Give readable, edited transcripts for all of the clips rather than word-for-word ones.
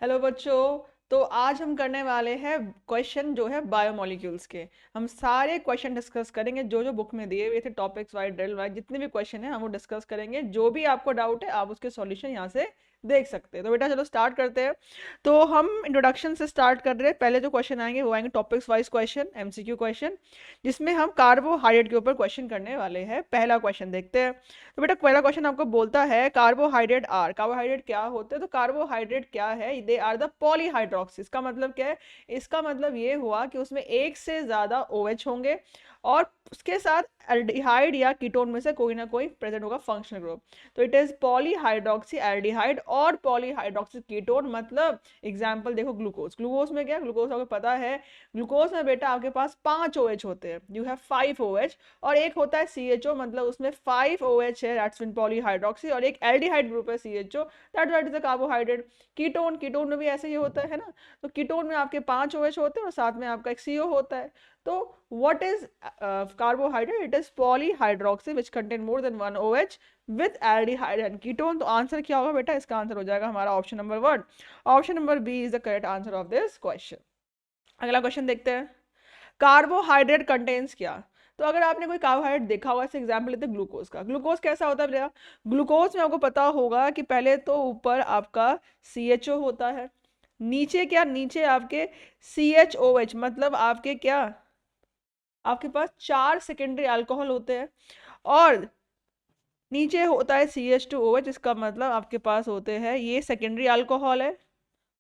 Hello बच्चों। तो आज हम करने वाले हैं क्वेश्चन जो है बायोमोलिक्यूल्स के। हम सारे क्वेश्चन डिस्कस करेंगे जो जो बुक में दिए हुए थे, टॉपिक्स वाइज ड्रिल वाइज जितने भी क्वेश्चन है हम वो डिस्कस करेंगे। जो भी आपको डाउट है आप उसके सॉल्यूशन यहाँ से देख सकते हैं। तो बेटा चलो स्टार्ट करते हैं। तो हम इंट्रोडक्शन से स्टार्ट कर रहे हैं। पहले जो क्वेश्चन आएंगे वो आएंगे topics wise question, MCQ question, जिसमें हम कार्बोहाइड्रेट के ऊपर क्वेश्चन करने वाले हैं। पहला क्वेश्चन देखते हैं। तो बेटा पहला क्वेश्चन आपको बोलता है कार्बोहाइड्रेट क्या होते हैं। तो कार्बोहाइड्रेट क्या है, दे आर द पॉलीहाइड्रोक्सी। इसका मतलब क्या है? इसका मतलब ये हुआ कि उसमें एक से ज्यादा OH होंगे और उसके साथ एल्डिहाइड या कीटोन में से कोई ना कोई प्रेजेंट होगा, फंक्शनल ग्रुप। तो इट इज पॉलीहाइड्रोक्सी एल्डिहाइड और पॉलीहाइड्रोक्सी कीटोन। मतलब एग्जांपल देखो, ग्लूकोज। ग्लूकोज में क्या, ग्लूकोज आपको पता है, ग्लूकोज में बेटा आपके पास 5 OH होते हैं। You have 5 OH। और एक होता है CHO, मतलब उसमें 5 OH है, दैट्स मीन पॉलीहाइड्रोक्सी। और एक एल्डिहाइड ग्रुप है CHO, that is a carbohydrate. Ketone, ketone में भी ऐसे ही होता है ना। तो कीटोन में आपके 5 OH होते हैं और साथ में आपका एक CO होता है। तो what is carbohydrate? It is polyhydroxy which contain more than 1 OH with aldehyde and ketone। तो आंसर क्या होगा बेटा? इसका आंसर हो जाएगा हमारा option number 1। Option number B is the correct answer of this question. अगला क्वेश्चन देखते हैं। कार्बोहाइड्रेट कंटेन्स क्या? तो अगर आपने कोई कार्बोहाइड्रेट देखा होगा, जैसे एग्जांपल लेते हैं ग्लूकोज का। ग्लूकोज कैसा होता है भैया? ग्लूकोज में आपको पता होगा कि पहले तो ऊपर आपका CHO होता है, नीचे क्या, नीचे आपके CHOH, मतलब आपके क्या, आपके पास 4 सेकेंडरी अल्कोहल होते हैं। और नीचे होता है CH2OH, इसका मतलब आपके पास होते हैं, ये सेकेंडरी अल्कोहल है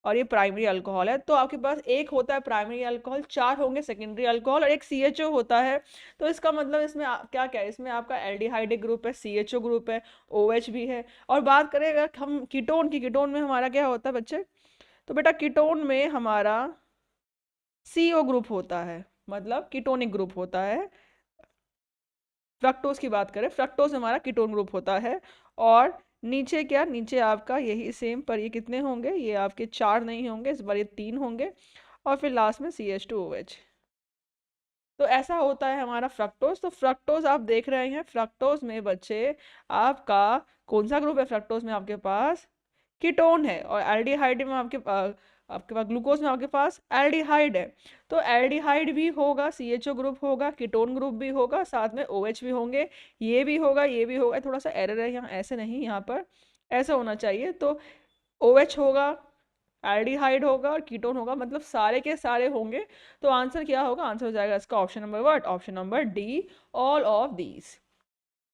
और ये प्राइमरी अल्कोहल है। तो आपके पास एक होता है प्राइमरी अल्कोहल, 4 होंगे सेकेंडरी अल्कोहल और एक CHO होता है। तो इसका मतलब इसमें क्या क्या है, इसमें आपका एल्डिहाइड ग्रुप है, CHO ग्रुप है, OH भी है। और बात करें अगर हम कीटोन की, कीटोन में हमारा क्या होता है बच्चे? तो बेटा कीटोन में हमारा CO ग्रुप होता है, मतलब कीटोनिक ग्रुप होता है। फ्रक्टोज की बात करें, फ्रक्टोज हमारा कीटोन ग्रुप होता है। और नीचे क्या, नीचे आपका यही सेम, पर ये कितने होंगे, ये आपके 4 नहीं होंगे, इस बार ये 3 होंगे। और फिर लास्ट में CH2OH। तो ऐसा होता है हमारा फ्रक्टोज। तो फ्रक्टोज आप देख रहे हैं, फ्रक्टोज में बच्चे आपका कौन सा ग्रुप है? फ्रक्टोज में आपके पास कीटोन है। और एल्डिहाइड में आपके पास ग्लूकोज में आपके पास एल्डिहाइड है। तो एल्डिहाइड भी होगा, CHO ग्रुप होगा, कीटोन ग्रुप भी होगा, साथ में OH भी होंगे, ये भी होगा, ये भी होगा। थोड़ा सा एरर है यहाँ, ऐसे नहीं, यहाँ पर ऐसा होना चाहिए। तो OH होगा, एल्डिहाइड होगा और कीटोन होगा, मतलब सारे के सारे होंगे। तो आंसर क्या होगा? आंसर हो जाएगा इसका option number what, option number D, all of these.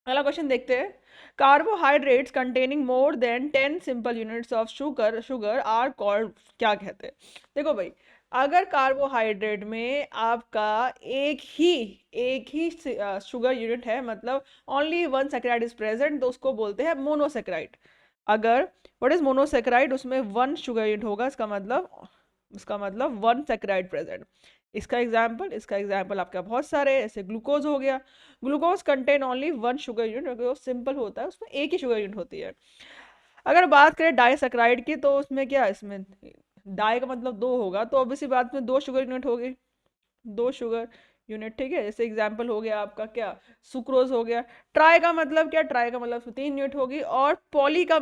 अगला क्वेश्चन देखते हैं। Carbohydrates containing more than 10 simple units of sugar sugar are called, क्या कहते हैं? देखो भाई, अगर कार्बोहाइड्रेट में आपका एक ही शुगर यूनिट है, मतलब only one saccharide is present, तो उसको बोलते हैं मोनोसेक्राइड। अगर व्हाट इज मोनोसेक्राइड, उसमें वन शुगर यूनिट होगा, इसका मतलब वन सेक्राइड प्रेजेंट। इसका एग्जाम्पल आपका बहुत सारे, जैसे ग्लूकोज हो गया। Glucose contain only one sugar unit, क्योंकि वो सिंपल होता है, उसमें एक ही शुगर यूनिट होती है। अगर बात करें डाइसेक्राइड की, तो उसमें क्या, इसमें डाई का मतलब दो होगा, तो ऑब्वियसली बात में दो शुगर यूनिट होगी, दो शुगर यूनिट, ठीक है। जैसे एग्जांपल हो गया आपका क्या, सुक्रोज हो गया। ट्राई का मतलब क्या, ट्राई का मतलब उसमें 3 यूनिट होगी। और पॉली का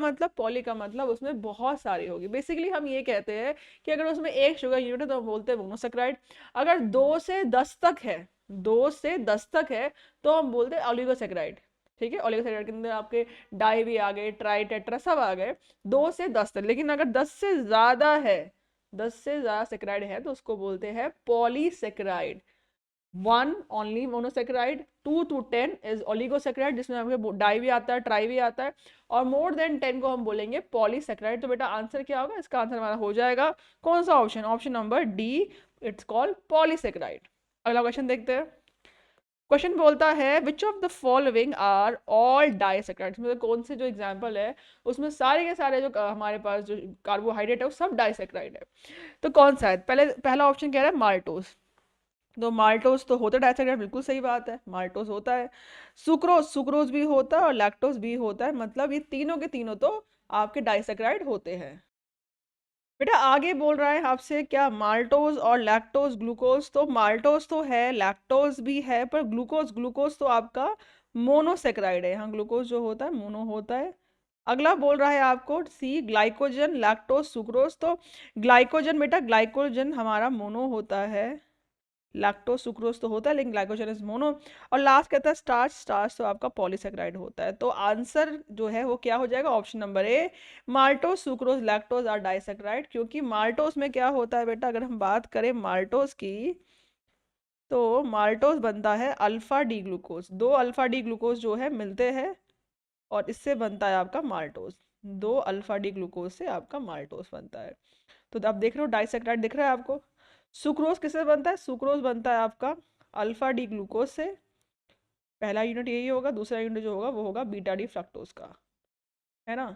मतलब उसमें बहुत सारी होगी। बेसिकली हम ये कहते हैं कि अगर उसमें एक शुगर यूनिट है तो हम बोलते हैं मोनोसेक्राइड। अगर 2 से 10 तक है, 2 से 10 तक है, तो हम बोलते हैं ऑलिगोसेक्राइड। ठीक है, ऑलिगोसेक्राइड के अंदर आपके डाई भी आ गए, ट्राई टेट्रा सब आ गए, 2 से 10 तक। लेकिन अगर 10 से ज्यादा सेक्राइड है तो उसको बोलते हैं polysaccharide. 1 only monosaccharide, 2 to 10 is oligosaccharide, जिसमें आपके डाई भी आता है, ट्राई भी आता है। और मोर देन 10 को हम बोलेंगे पॉलीसेक्राइड। तो बेटा आंसर क्या होगा? इसका आंसर हमारा हो जाएगा कौन सा option, option number D, it's called polysaccharide. अगला क्वेश्चन देखते हैं। क्वेश्चन बोलता है which of the following are all disaccharides, मतलब कौन से जो एग्जांपल है उसमें सारे के सारे जो हमारे पास जो कार्बोहाइड्रेट है वो सब डाइसेक्राइड है। तो कौन सा है? पहला ऑप्शन कह रहा है माल्टोज। तो माल्टोज तो होता है डाइसेक्राइड, बिल्कुल सही बात है, माल्टोज होता है। सुक्रोज, सुक्रोज भी होता है और लैक्टोज भी होता है, मतलब ये तीनों के तीनों तो आपके डाइसेक्राइड होते हैं। बेटा आगे बोल रहा है आपसे क्या, माल्टोज और लैक्टोज ग्लूकोज। तो माल्टोज तो है, लैक्टोज भी है, पर ग्लूकोज, ग्लूकोज तो आपका मोनोसेक्राइड है। यहाँ ग्लूकोज जो होता है मोनो होता है, अगला बोल रहा है आपको सी ग्लाइकोजन लैक्टोज सुक्रोज। तो ग्लाइकोजन बेटा, ग्लाइकोजन हमारा मोनो होता है, लैक्टोज सुक्रोज तो होता है लेकिन ग्लाइकोजन इज मोनो। और लास्ट कहता है स्टार्च, स्टार्च तो आपका पॉलीसेकेराइड होता है। तो आंसर जो है वो क्या हो जाएगा, option number A, maltose sucrose lactose are disaccharide. क्योंकि माल्टोज में क्या होता है बेटा, अगर हम बात करें माल्टोज की, तो माल्टोज बनता है अल्फा डी ग्लूकोज, दो अल्फा डी ग्लूकोज जो है मिलते हैं और इससे बनता है आपका माल्टोज। दो अल्फा डी ग्लूकोज से आपका माल्टोज बनता है। तो आप देख रहे हो डाइसेक्राइड दिख रहा है आपको। सुक्रोज किससे बनता है, सुक्रोज बनता है आपका अल्फा डी ग्लूकोज से। पहला यूनिट यही होगा, दूसरा यूनिट जो होगा वो होगा बीटा डी फ्रक्टोज का, है ना।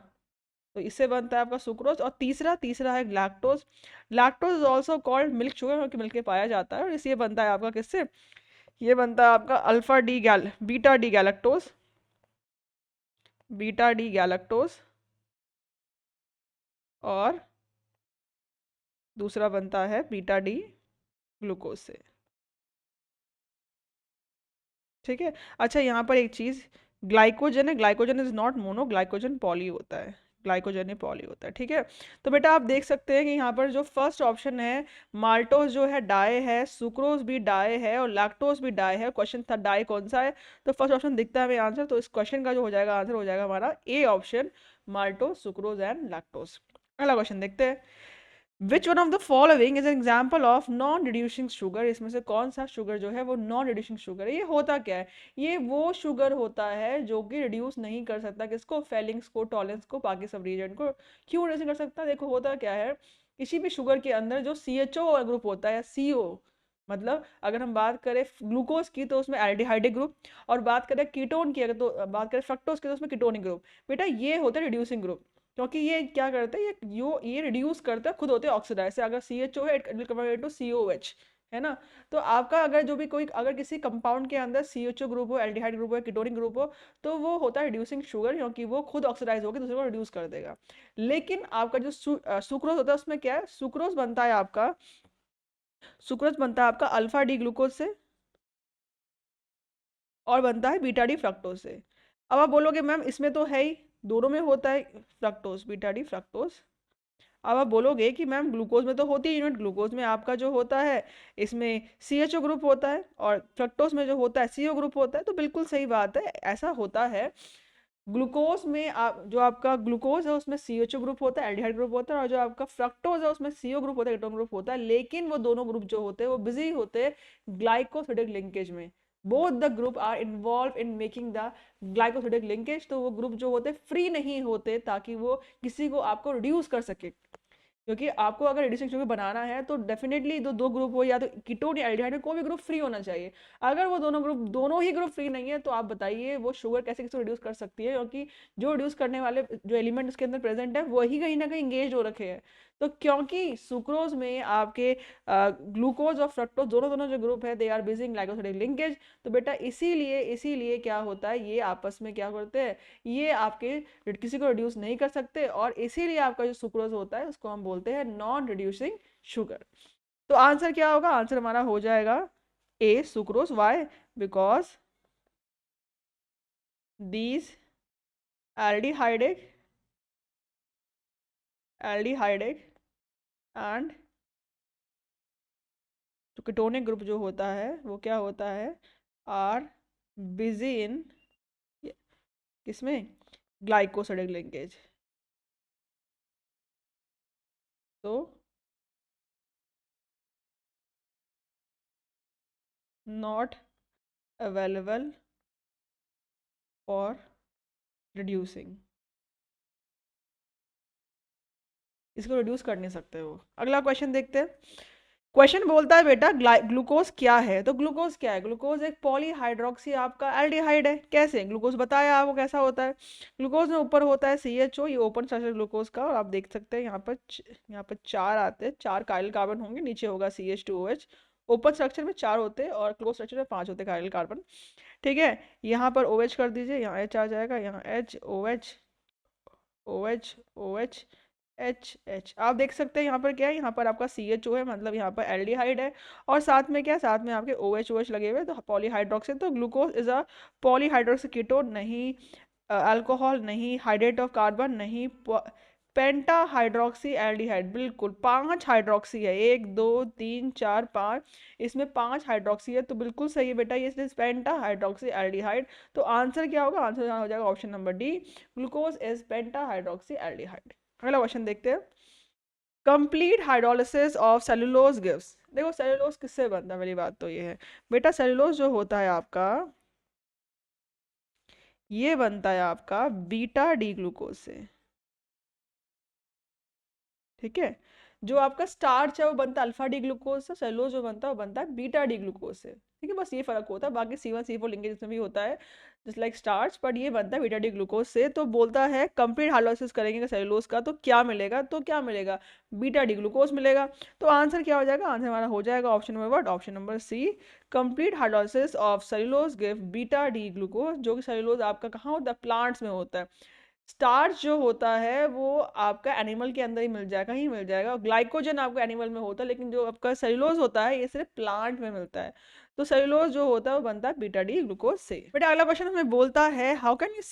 तो इससे बनता है आपका सुक्रोज। और तीसरा तीसरा है lactose. Lactose is also called milk sugar, क्योंकि मिल्क में पाया जाता है। और इसलिए बनता है आपका किससे, ये बनता है आपका अल्फा डी गैल beta D galactose, beta D galactose. और दूसरा बनता है बीटा डी ग्लूकोज से। ठीक है। अच्छा यहाँ पर एक चीज, ग्लाइकोजन है, glycogen is not mono, glycogen poly होता है, ग्लाइकोजन ही पॉली होता है। ठीक है। तो बेटा आप देख सकते हैं कि यहाँ पर जो फर्स्ट ऑप्शन है, माल्टोज जो है डाई है, सुक्रोज भी डाई है और लैक्टोज भी डाई है। क्वेश्चन था डाई कौन सा है, तो फर्स्ट ऑप्शन दिखता है हमें आंसर। तो इस क्वेश्चन का जो हो जाएगा आंसर हो जाएगा हमारा A option, maltose sucrose and lactose. अगला क्वेश्चन देखते हैं। विच one of the following is an example of non reducing sugar. इसमें से कौन सा शुगर जो है वो नॉन रिड्यूसिंग शुगर है। ये होता क्या है, ये वो शुगर होता है जो कि रिड्यूस नहीं कर सकता किसको, फेलिंग्स को, टॉलेंस को, बाकी सब रीजन को। क्यों रिड्यूस नहीं कर सकता, देखो होता क्या है, किसी भी शुगर के अंदर जो CHO ग्रुप होता है या CO, मतलब अगर हम बात करें ग्लूकोज की तो उसमें एल्डिहाइडिक ग्रुप, और बात करें कीटोन की, अगर तो बात करें फ्रक्टोज की तो उसमें कीटोनिक ग्रुप। बेटा ये होता है रिड्यूसिंग ग्रुप, क्योंकि ये क्या करते हैं, ये रिड्यूस करते हैं, खुद होते हैं ऑक्सीडाइज से। अगर CHO है it will convert to COH, है ना। तो आपका अगर जो भी कोई अगर किसी कंपाउंड के अंदर CHO ग्रुप हो, एल्डिहाइड ग्रुप हो, कीटोनिक ग्रुप हो, तो वो होता है रिड्यूसिंग शुगर, क्योंकि वो खुद ऑक्सीडाइज होकर दूसरे को रिड्यूस कर देगा। लेकिन आपका जो सुक्रोज होता है उसमें क्या है, सुक्रोज बनता है आपका, सुक्रोज बनता है आपका अल्फा डी ग्लूकोज से और बनता है बीटा डी फ्रक्टोज से। अब आप बोलोगे मैम इसमें तो है ही, दोनों में होता है फ्रक्टोज, बीटा डी फ्रक्टोज। अब आप बोलोगे कि मैम ग्लूकोज में तो होती है यूनिट, ग्लूकोज में आपका जो होता है इसमें CHO ग्रुप होता है और फ्रक्टोज में जो होता है CO ग्रुप होता है। तो बिल्कुल सही बात है, ऐसा होता है। ग्लूकोज में आप जो आपका ग्लूकोज है उसमें CHO ग्रुप होता है, एल्डिहाइड ग्रुप होता है, और जो आपका फ्रक्टोज है उसमें CO ग्रुप होता है, कीटोन ग्रुप होता है। लेकिन वो दोनों ग्रुप जो होते हैं वो बिजी होते हैं ग्लाइकोसिडिक लिंकेज में। Both the group are involve in making the glycosidic linkage. तो वो ग्रुप जो होते हैं फ्री नहीं होते ताकि वो किसी को आपको रिड्यूस कर सके। क्योंकि आपको अगर रिड्यूसिंग शुगर बनाना है तो डेफिनेटली दो दो ग्रुप हो, या तो कीटोन या एल्डिहाइड में कोई भी ग्रुप फ्री होना चाहिए। अगर वो दोनों ही ग्रुप फ्री नहीं है तो आप बताइए वो शुगर कैसे किसी को रिड्यूस कर सकती है, क्योंकि जो रिड्यूस करने वाले जो एलिमेंट उसके अंदर प्रेजेंट है वही कहीं ना कहीं इंगेज हो रखे हैं। तो क्योंकि सुक्रोज में आपके ग्लूकोज और फ्रक्टोज दोनों दोनों जो ग्रुप है they are busy in glycosidic linkage. तो बेटा इसीलिए इसीलिए क्या होता है, ये आपस में क्या करते हैं, ये आपके किसी को रिड्यूस नहीं कर सकते, और इसीलिए आपका जो सुक्रोज होता है उसको हम बोलते हैं नॉन रिड्यूसिंग शुगर। तो आंसर क्या होगा, आंसर हमारा हो जाएगा A sucrose. Why, because these aldehydic aldehydic and जो कीटोनिक ग्रुप जो होता है वो क्या होता है, आर बिजी इन किसमें, ग्लाइकोसिडिक लिंकेज। तो नॉट अवेलेबल फॉर रिड्यूसिंग, इसको रिड्यूस कर नहीं सकते वो। अगला क्वेश्चन देखते हैं। क्वेश्चन बोलता है बेटा ग्लूकोज क्या है। तो ग्लूकोज क्या है, ग्लूकोज एक पॉलीहाइड्रोक्सी आपका एल्डिहाइड है। कैसे, ग्लूकोज बताया आपको कैसा होता है। ग्लूकोज में ऊपर होता है CHO, ये ओपन स्ट्रक्चर ग्लूकोज का, और आप देख सकते हैं यहाँ पर चार आते हैं, चार काइरल कार्बन होंगे, नीचे होगा CH2OH। ओपन स्ट्रक्चर में चार होते हैं और क्लोज स्ट्रक्चर में पांच होते हैं काइरल कार्बन। ठीक है। यहाँ पर OH कर दीजिए, यहाँ H आ जाएगा, यहाँ H OH OH OH H आप देख सकते हैं यहाँ पर क्या है, यहाँ पर आपका CHO है, मतलब यहाँ पर एल्डिहाइड है, और साथ में क्या, साथ में आपके OH लगे हुए, तो पॉलीहाइड्रोक्सी। तो glucose is a polyhydroxy ketone नहीं, अल्कोहल नहीं, हाइड्रेट ऑफ कार्बन नहीं, पेंटा हाइड्रोक्सी एल्डिहाइड बिल्कुल, 5 हाइड्रोक्सी है, 1 2 3 4 5, इसमें 5 हाइड्रोक्सी है, तो बिल्कुल सही है बेटा, ये पेंटा हाइड्रोक्सी एल्डिहाइड। तो आंसर क्या होगा, आंसर हो जाएगा option number D, glucose is penta hydroxy aldehyde. अगला क्वेश्चन देखते हैं, complete hydrolysis of cellulose gives. देखो सेलुलोज किससे बनता है, पहली बात तो ये है बेटा, सेलुलोज जो होता है आपका, ये बनता है आपका बीटा डी ग्लूकोज से, ठीक है। जो आपका स्टार्च है वो बनता है अल्फा डी ग्लूकोज से, सेलुलोज जो बनता है वो बनता है बीटा डी ग्लूकोज से, ठीक है। बस ये फर्क होता है, बाकी C1 C4 लिंकेज इसमें भी होता है जस्ट लाइक स्टार्च, बट ये बनता है बीटा डी ग्लूकोज से। तो बोलता है कंप्लीट हाइड्रोलिसिस करेंगे सेलुलोज का तो क्या मिलेगा, तो क्या मिलेगा, बीटा डी ग्लूकोज मिलेगा। तो आंसर क्या हो जाएगा, आंसर हमारा हो जाएगा option number what, option number C, complete hydrolysis of cellulose give beta D glucose, जो कि सेलुलोज आपका कहाँ होता है, प्लांट्स में होता है। स्टार्च जो होता है वो आपका एनिमल के अंदर ही मिल जाएगा, ही मिल जाएगा, ग्लाइकोजन आपका एनिमल में होता है, लेकिन जो आपका सेलुलोज होता है ये सिर्फ प्लांट में मिलता है। तो सेलुलोज जो होता है वो बनता है बीटा डी ग्लूकोज से। बेटा अगला क्वेश्चन हमें बोलता है, how can you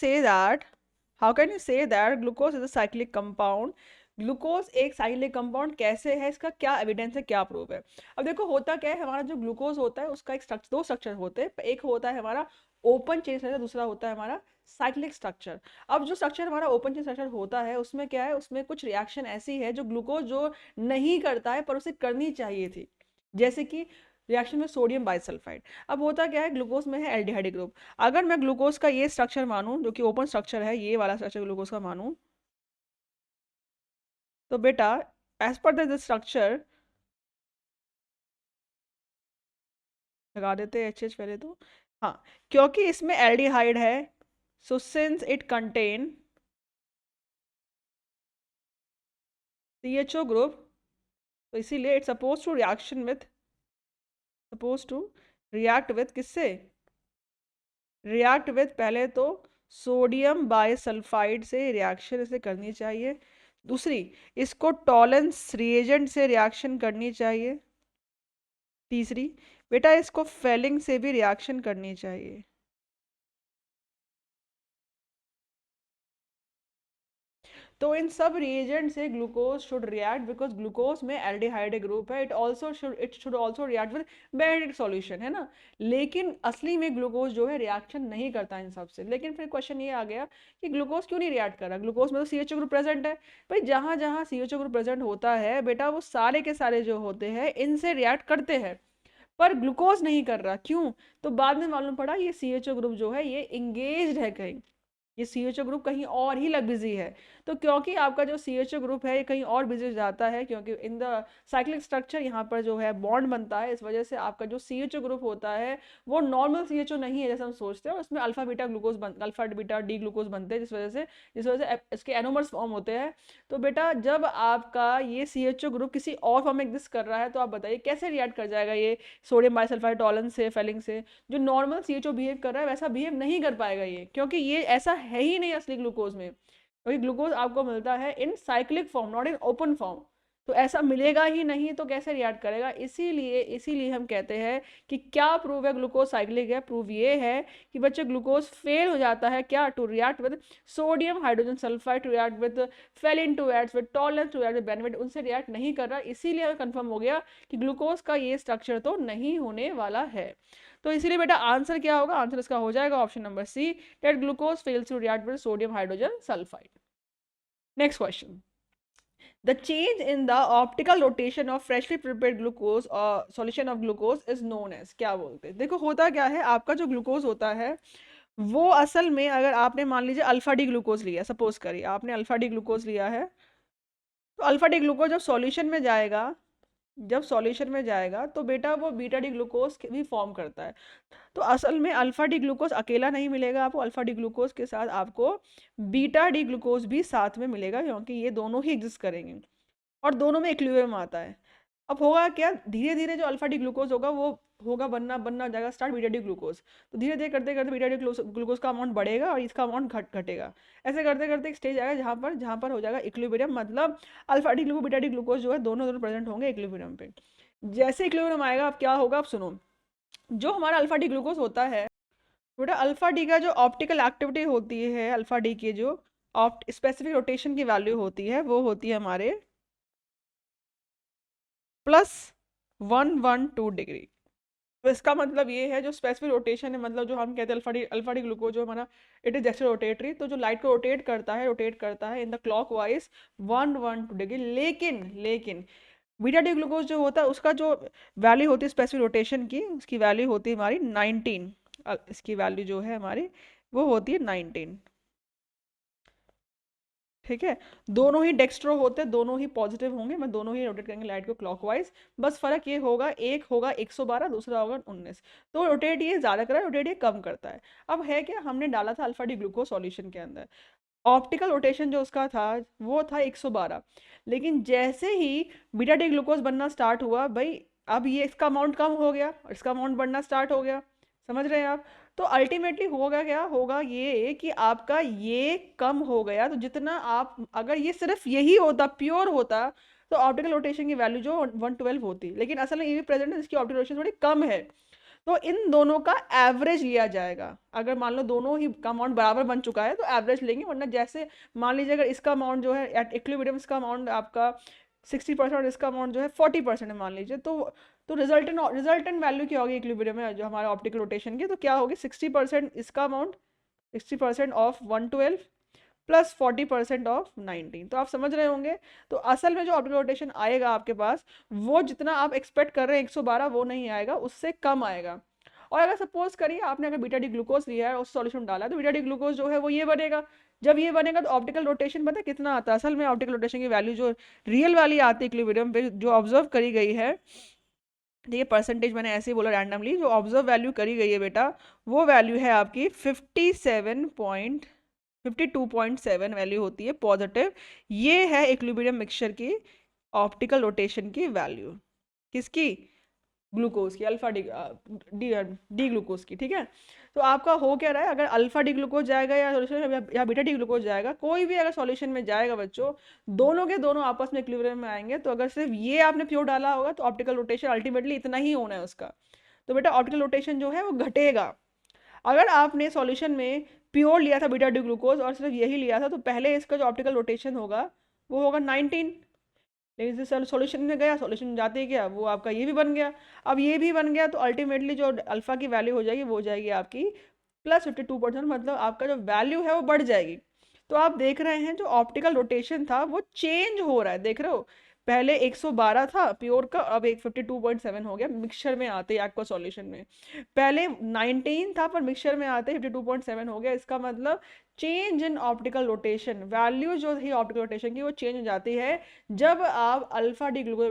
say that glucose is a cyclic compound. Glucose एक साइक्लिक कंपाउंड कैसे है, इसका क्या एविडेंस है, क्या प्रूफ है। अब देखो होता क्या है, हमारा जो ग्लूकोज होता है उसका एक दो स्ट्रक्चर होते हैं, एक होता है हमारा ओपन चेन स्ट्रक्चर, दूसरा होता है हमारा साइक्लिक स्ट्रक्चर। अब जो स्ट्रक्चर हमारा ओपन चेन स्ट्रक्चर होता है उसमें क्या है, उसमें कुछ रिएक्शन ऐसी है जो ग्लूकोज जो नहीं करता है पर उसे करनी चाहिए थी, जैसे कि रिएक्शन में सोडियम बाइसल्फाइड। अब होता क्या है, ग्लूकोज में है एल्डिहाइड ग्रुप, अगर मैं ग्लूकोज का ये स्ट्रक्चर मानूं जो कि ओपन स्ट्रक्चर है, ये वाला स्ट्रक्चर ग्लूकोज का मानूं, तो बेटा एज पर द स्ट्रक्चर लगा देते हैं एच पहले तो, हाँ, क्योंकि इसमें एल्डिहाइड है, so since it contain CHO group, तो इसीलिए it's suppose to react with किससे, रिएक्ट विथ पहले तो सोडियम बाइसल्फाइड से रिएक्शन इसे करनी चाहिए, दूसरी इसको टॉलेंस रिएजेंट से रिएक्शन करनी चाहिए, तीसरी बेटा इसको फेलिंग से भी रिएक्शन करनी चाहिए। तो इन सब रिएजेंट से glucose should react, because glucose में एल्डिहाइड ग्रुप है, it should also react with Benedict solution, है ना। लेकिन असली में ग्लूकोज जो है रिएक्शन नहीं करता इन सब से। लेकिन फिर क्वेश्चन ये आ गया कि ग्लूकोज क्यों नहीं रिएक्ट कर रहा, ग्लूकोज में तो CHO ग्रुप प्रेजेंट है, भाई जहां जहां CHO ग्रुप प्रेजेंट होता है बेटा वो सारे के सारे जो होते हैं इनसे रिएक्ट करते हैं, पर ग्लूकोज नहीं कर रहा, क्यों, तो बाद में मालूम पड़ा ये CHO ग्रुप जो है ये इंगेज्ड है कहीं, ये CHO ग्रुप कहीं और ही लग बिजी है। तो क्योंकि आपका जो CHO ग्रुप है ये कहीं और बिजी जाता है, क्योंकि इन द साइक्लिक स्ट्रक्चर यहाँ पर जो है बॉन्ड बनता है, इस वजह से आपका जो CHO ग्रुप होता है वो नॉर्मल CHO नहीं है जैसे हम सोचते हैं, उसमें अल्फा बीटा डी ग्लूकोज बनते हैं, जिस वजह से इसके एनोमर्स फॉर्म होते हैं। तो बेटा जब आपका ये CHO ग्रुप किसी और फॉर्म में एग्जिस्ट कर रहा है तो आप बताइए कैसे रिएक्ट कर जाएगा ये सोडियम बाइसल्फाइड टॉलेंस से, फेलिंग से। जो नॉर्मल CHO बिहेव कर रहा है वैसा बिहेव नहीं कर पाएगा ये, क्योंकि ये ऐसा है ही नहीं असली ग्लूकोज में, क्योंकि ग्लूकोज आपको मिलता है इन cyclic form, not in open form. तो ऐसा मिलेगा ही नहीं तो कैसे रिएक्ट करेगा, इसीलिए इसीलिए हम कहते हैं कि क्या प्रूव है ग्लूकोज साइक्लिक है, प्रूव ये है कि बच्चे ग्लूकोज फेल हो जाता है क्या, to react with sodium hydrogen sulphide, to react with Fehling, to react with Tollens, to react with Benedict, उनसे रिएक्ट नहीं कर रहा, इसीलिए हमें कंफर्म हो गया कि ग्लूकोज का ये स्ट्रक्चर तो नहीं होने वाला है। तो इसीलिए बेटा आंसर क्या होगा, आंसर इसका हो जाएगा option number C, that glucose fails to react with sodium hydrogen sulphide. Next question, the change in the optical rotation of freshly prepared glucose और solution of glucose is known as, क्या बोलते हैं। देखो होता क्या है, आपका जो ग्लूकोज होता है वो असल में, अगर आपने मान लीजिए अल्फा डी ग्लूकोज लिया, सपोज करिए आपने अल्फा डी ग्लूकोज लिया है, तो अल्फा डी ग्लूकोज जब सॉल्यूशन में जाएगा, तो बेटा वो बीटा डी ग्लूकोज भी फॉर्म करता है। तो असल में अल्फा डी ग्लूकोज अकेला नहीं मिलेगा आपको, अल्फा डी ग्लूकोज के साथ आपको बीटा डी ग्लूकोज भी साथ में मिलेगा, क्योंकि ये दोनों ही एग्जिस्ट करेंगे और दोनों में इक्विलिब्रियम आता है। अब होगा क्या, धीरे धीरे जो अल्फा डी ग्लूकोज होगा वो होगा बनना बनना जाएगा स्टार्ट बीटा डी ग्लूकोज, तो धीरे धीरे करते करते बीटा डी ग्लूकोज का अमाउंट बढ़ेगा और इसका अमाउंट घटेगा। ऐसे करते करते एक स्टेज आएगा जहाँ पर हो जाएगा इक्विलिब्रियम, मतलब alpha D glucose beta D glucose जो है दोनों दोनों प्रेजेंट होंगे इक्विलिब्रियम पे। जैसे इक्विलिब्रियम आएगा अब क्या होगा, अब सुनो, जो हमारा अल्फा डी ग्लूकोज होता है बेटा अल्फा डी का जो ऑप्टिकल एक्टिविटी होती है, अल्फा डी की जो स्पेसिफिक रोटेशन की वैल्यू होती है वो होती है हमारे +112 डिग्री। तो इसका मतलब ये है जो स्पेसिफिक रोटेशन है, मतलब जो हम कहते हैं अल्फा डी ग्लूकोज जो हमारा इट इज एक्चुअली रोटेटरी, तो जो लाइट को रोटेट करता है in the clock wise 112 degree. लेकिन बीटा डी ग्लूकोज जो होता है उसका जो वैल्यू होती है स्पेसिफिक रोटेशन की, उसकी वैल्यू होती है हमारी 19। इसकी वैल्यू जो है हमारी वो होती है 19। ठीक है, दोनों ही डेक्स्ट्रो होते हैं, दोनों ही पॉजिटिव होंगे, मैं दोनों ही रोटेट करेंगे लाइट को क्लॉकवाइज। बस फर्क ये होगा, एक होगा 112, दूसरा होगा 19। तो रोटेट ये ज्यादा कर रहा है, रोटेट ये कम करता है। अब है क्या, हमने डाला था अल्फा डी ग्लूकोज सॉल्यूशन के अंदर, ऑप्टिकल रोटेशन जो उसका था वो था 112। लेकिन जैसे ही बीटा डी ग्लूकोज बनना स्टार्ट हुआ भाई, अब ये इसका अमाउंट कम हो गया और इसका अमाउंट बढ़ना स्टार्ट हो गया। समझ रहे हैं आप? तो अल्टीमेटली होगा क्या, होगा ये कि आपका ये कम हो गया। तो जितना आप, अगर ये सिर्फ यही होता, प्योर होता, तो ऑप्टिकल रोटेशन की वैल्यू जो 112 होती, लेकिन असल में ये भी प्रेजेंट है जिसकी ऑप्टिकल रोटेशन थोड़ी कम है। तो इन दोनों का एवरेज लिया जाएगा। अगर मान लो दोनों ही का अमाउंट बराबर बन चुका है तो एवरेज लेंगे, वरना जैसे मान लीजिए अगर इसका अमाउंट जो है एट इक्विलिब्रियम, इसका अमाउंट आपका 60% और इसका अमाउंट जो है 40% है मान लीजिए, तो रिजल्टेंट वैल्यू क्या होगी इक्विलिब्रियम में जो हमारा ऑप्टिकल रोटेशन की, तो क्या होगी, 60% इसका अमाउंट, 60% ऑफ 112 +40% ऑफ 19। तो आप समझ रहे होंगे। तो असल में जो ऑप्टिकल रोटेशन आएगा आपके पास, वो जितना आप एक्सपेक्ट कर रहे हैं 112 वो नहीं आएगा, उससे कम आएगा। और अगर सपोज करिए आपने अगर बीटा डी ग्लूकोज लिया है और सॉल्यूशन डाला है, तो बीटा डी ग्लूकोज जो है वो ये बनेगा। जब ये बनेगा तो ऑप्टिकल रोटेशन पता है कितना आता है, असल में ऑप्टिकल रोटेशन की वैल्यू जो रियल वाली आती है इक्विलिब्रियम पे जो ऑब्जर्व करी गई है, ठीक है, परसेंटेज मैंने ऐसे ही बोला रैंडमली, जो ऑब्जर्व वैल्यू करी गई है बेटा, वो वैल्यू है आपकी 52.7 वैल्यू होती है पॉजिटिव। ये है इक्विलिब्रियम मिक्सचर की ऑप्टिकल रोटेशन की वैल्यू, किसकी, ग्लूकोज की, अल्फा डी ग्लूकोज की। ठीक है, तो आपका हो क्या रहा है, अगर अल्फा डी ग्लूकोज जाएगा या सॉल्यूशन या बीटा डी ग्लूकोज जाएगा, कोई भी अगर सॉल्यूशन में जाएगा बच्चों, दोनों के दोनों आपस में इक्विलिब्रियम में आएंगे। तो अगर सिर्फ ये आपने प्योर डाला होगा तो ऑप्टिकल रोटेशन अल्टीमेटली इतना ही होना है उसका, तो बेटा ऑप्टिकल रोटेशन जो है वो घटेगा। अगर आपने सॉल्यूशन में प्योर लिया था बीटा डी ग्लूकोज और सिर्फ यही लिया था, तो पहले इसका जो ऑप्टिकल रोटेशन होगा वो होगा 19। लेकिन जैसे सॉल्यूशन में गया, सॉल्यूशन जाते ही क्या वो आपका ये भी बन गया। अब ये भी बन गया तो अल्टीमेटली जो अल्फा की वैल्यू हो जाएगी वो हो जाएगी आपकी +52%, मतलब आपका जो वैल्यू है वो बढ़ जाएगी। तो आप देख रहे हैं जो ऑप्टिकल रोटेशन था वो चेंज हो रहा है, देख रहे हो, पहले 112 था प्योर का, अब एक 52.7 हो गया मिक्सचर में आते ही एक्वा सॉल्यूशन में। पहले 19 था पर मिक्सचर में आते 52.7 हो गया। इसका मतलब change in optical rotation value जो थी ऑप्टिकल रोटेशन की वो चेंज हो जाती है जब आप alpha D glucose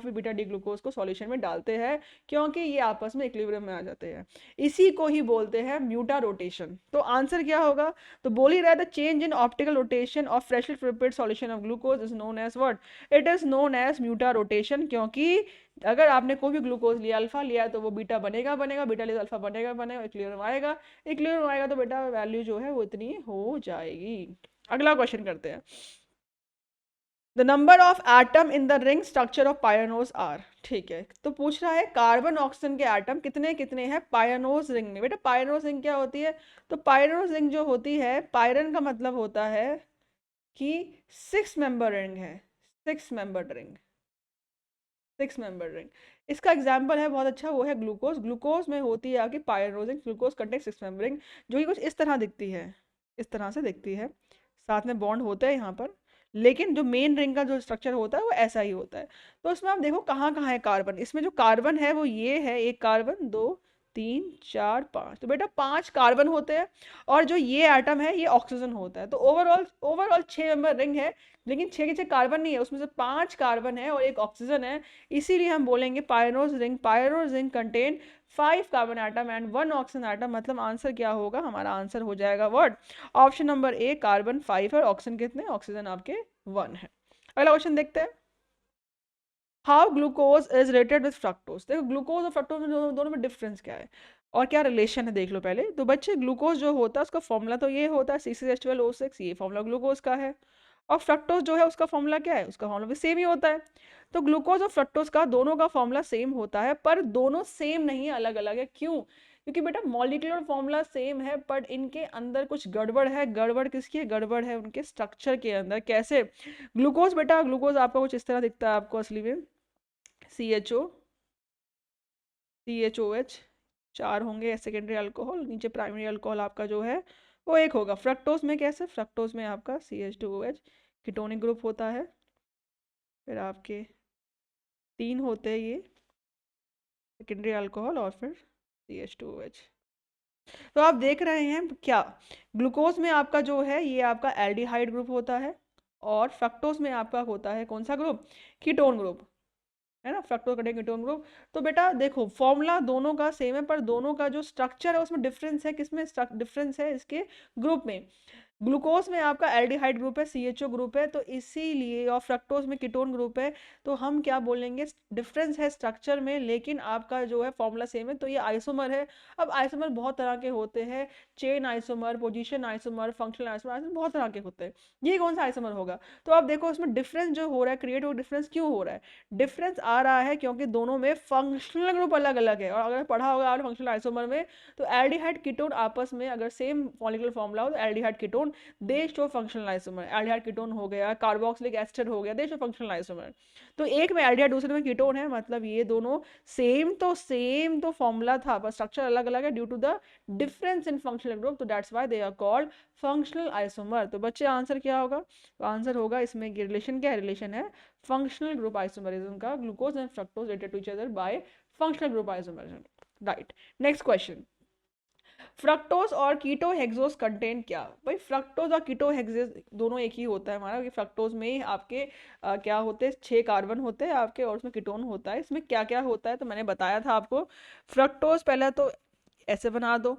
beta D glucose को सॉल्यूशन में डालते हैं, क्योंकि ये आपस में इक्विलिब्रियम में आ जाते हैं। इसी को ही बोलते हैं म्यूटा रोटेशन। तो आंसर क्या होगा, तो बोल ही रहा था change in optical rotation of freshly prepared solution of glucose is known as what, it is known as mutarotation. क्योंकि अगर आपने कोई भी ग्लूकोज लिया, अल्फा लिया, तो वो बीटा बनेगा, बीटा लिया तो अल्फा बनेगा, इक्विलिब्रियम आएगा, इक्विलिब्रियम आएगा तो बेटा वैल्यू जो है वो इतनी हो जाएगी। अगला क्वेश्चन करते हैं। The number of atom in the ring structure of pyranose are. ठीक है, तो पूछ रहा है कार्बन ऑक्सीजन के एटम कितने कितने हैं पायरनोज रिंग में। बेटा पायरनोज रिंग क्या होती है, तो पायरनोज रिंग जो होती है, पायरन का मतलब होता है कि 6 मेंबर रिंग है, 6 मेंबर रिंग, 6 मेंबर रिंग। इसका एग्जाम्पल है बहुत अच्छा, वो है ग्लूकोज। ग्लूकोज में होती है आपकी pyranose ring, glucose contain 6 member ring, जो कि कुछ इस तरह दिखती है, इस तरह से दिखती है, साथ में बॉन्ड होते हैं यहाँ पर, लेकिन जो मेन रिंग का जो स्ट्रक्चर होता है वो ऐसा ही होता है। तो इसमें आप देखो कहाँ कहाँ है कार्बन, इसमें जो कार्बन है वो ये है, एक कार्बन, 2 3 4 5, तो बेटा 5 कार्बन होते हैं। और जो ये एटम है ये ऑक्सीजन होता है। तो ओवरऑल ओवरऑल 6 मेंबर रिंग है, लेकिन 6 के 6 कार्बन नहीं है, उसमें से 5 कार्बन है और एक ऑक्सीजन है। इसीलिए हम बोलेंगे pyranose ring contain 5 carbon atom and 1 oxygen atom. मतलब आंसर क्या होगा, हमारा आंसर हो जाएगा what, option number A, carbon 5 है, ऑक्सीजन कितने, ऑक्सीजन आपके 1 है। अगला क्वेश्चन देखते हैं, how glucose is related with fructose. देखो ग्लूकोज और फ्रक्टोज में दोनों में डिफरेंस क्या है और क्या रिलेशन है, देख लो पहले। तो बच्चे ग्लूकोज जो होता है उसका फॉर्मूला तो ये होता है C6H12O6, ये फॉर्मूला ग्लूकोज का है। और फ्रक्टोज जो है उसका फॉर्मूला क्या है, उसका फॉर्मूला भी सेम ही होता है। तो ग्लूकोज और फ्रक्टोज का दोनों का फॉर्मूला सेम होता है, पर दोनों सेम नहीं है, अलग अलग है। क्यों, क्योंकि बेटा मॉलिक्यूलर फॉर्मूला सेम है, बट इनके अंदर कुछ गड़बड़ है। गड़बड़ किसकी है? गड़बड़ है उनके स्ट्रक्चर के अंदर। कैसे? ग्लूकोज, बेटा ग्लूकोज आपका कुछ इस तरह दिखता है आपको असली में, CHO, CHOH, 4 होंगे सेकेंडरी अल्कोहल, नीचे प्राइमरी अल्कोहल आपका जो है वो एक होगा। फ्रक्टोज में कैसे? फ्रक्टोज में आपका CH2OH कीटोनिक ग्रुप होता है, फिर आपके 3 होते हैं ये सेकेंडरी अल्कोहल और फिर CH2OH। तो आप देख रहे हैं क्या, ग्लूकोज में आपका जो है ये आपका एल्डिहाइड ग्रुप होता है, और फ्रक्टोज में आपका होता है कौन सा ग्रुप? कीटोन ग्रुप, है ना, फ्रक्टोज कटेंगे कीटोन ग्रुप। तो बेटा देखो फॉर्मूला दोनों का सेम है, पर दोनों का जो स्ट्रक्चर है उसमें डिफरेंस है। किसमें डिफरेंस है? इसके ग्रुप में। ग्लूकोज में आपका एल्डिहाइड ग्रुप है, CHO ग्रुप है, तो इसीलिए, और फ्रक्टोज में कीटोन ग्रुप है, तो हम क्या बोलेंगे? डिफरेंस है स्ट्रक्चर में, लेकिन आपका जो है फॉर्मूला सेम है, तो ये आइसोमर है। अब आइसोमर बहुत तरह के होते हैं, chain isomer, position isomer, functional isomer, isomer बहुत तरह के होते हैं। ये कौन सा आइसोमर होगा? तो आप देखो इसमें डिफरेंस जो हो रहा है, क्रिएट हो, डिफरेंस क्यों हो रहा है? डिफरेंस आ रहा है क्योंकि दोनों में फंक्शनल ग्रुप अलग अलग है। और अगर पढ़ा होगा आपने फंक्शनल आइसोमर में, तो एल्डिहाइड कीटोन आपस में अगर सेम मॉलिक्यूलर फॉर्मूला हो तो एल्डिहाइड कीटोन दे show functional isomer. Aldehyde ketone हो गया, कार्बोक्सिलिक एस्टर हो गया, दे शो फंक्शनल आइसोमर। तो एक में एल्डिहाइड दूसरे में कीटोन है, मतलब ये दोनों सेम तो फॉर्मूला था, पर स्ट्रक्चर अलग अलग है due to the difference in functional group, तो that's why they are called functional isomer. तो बच्चे आंसर क्या होगा? तो आंसर होगा इसमें रिलेशन क्या है? रिलेशन है फंक्शनल ग्रुप आइसोमरिज्म का, glucose and fructose related to each other by functional group isomerism. Right, next question. Fructose और कीटो हेक्सोज कंटेंट क्या? भाई फ्रक्टोज और कीटो हेक्सोज दोनों एक ही होता है हमारा, कि फ्रक्टोज में ही आपके क्या होते हैं? 6 कार्बन होते हैं आपके, और उसमें कीटोन होता है। इसमें क्या क्या होता है तो मैंने बताया था आपको। फ्रक्टोज पहले तो ऐसे बना दो,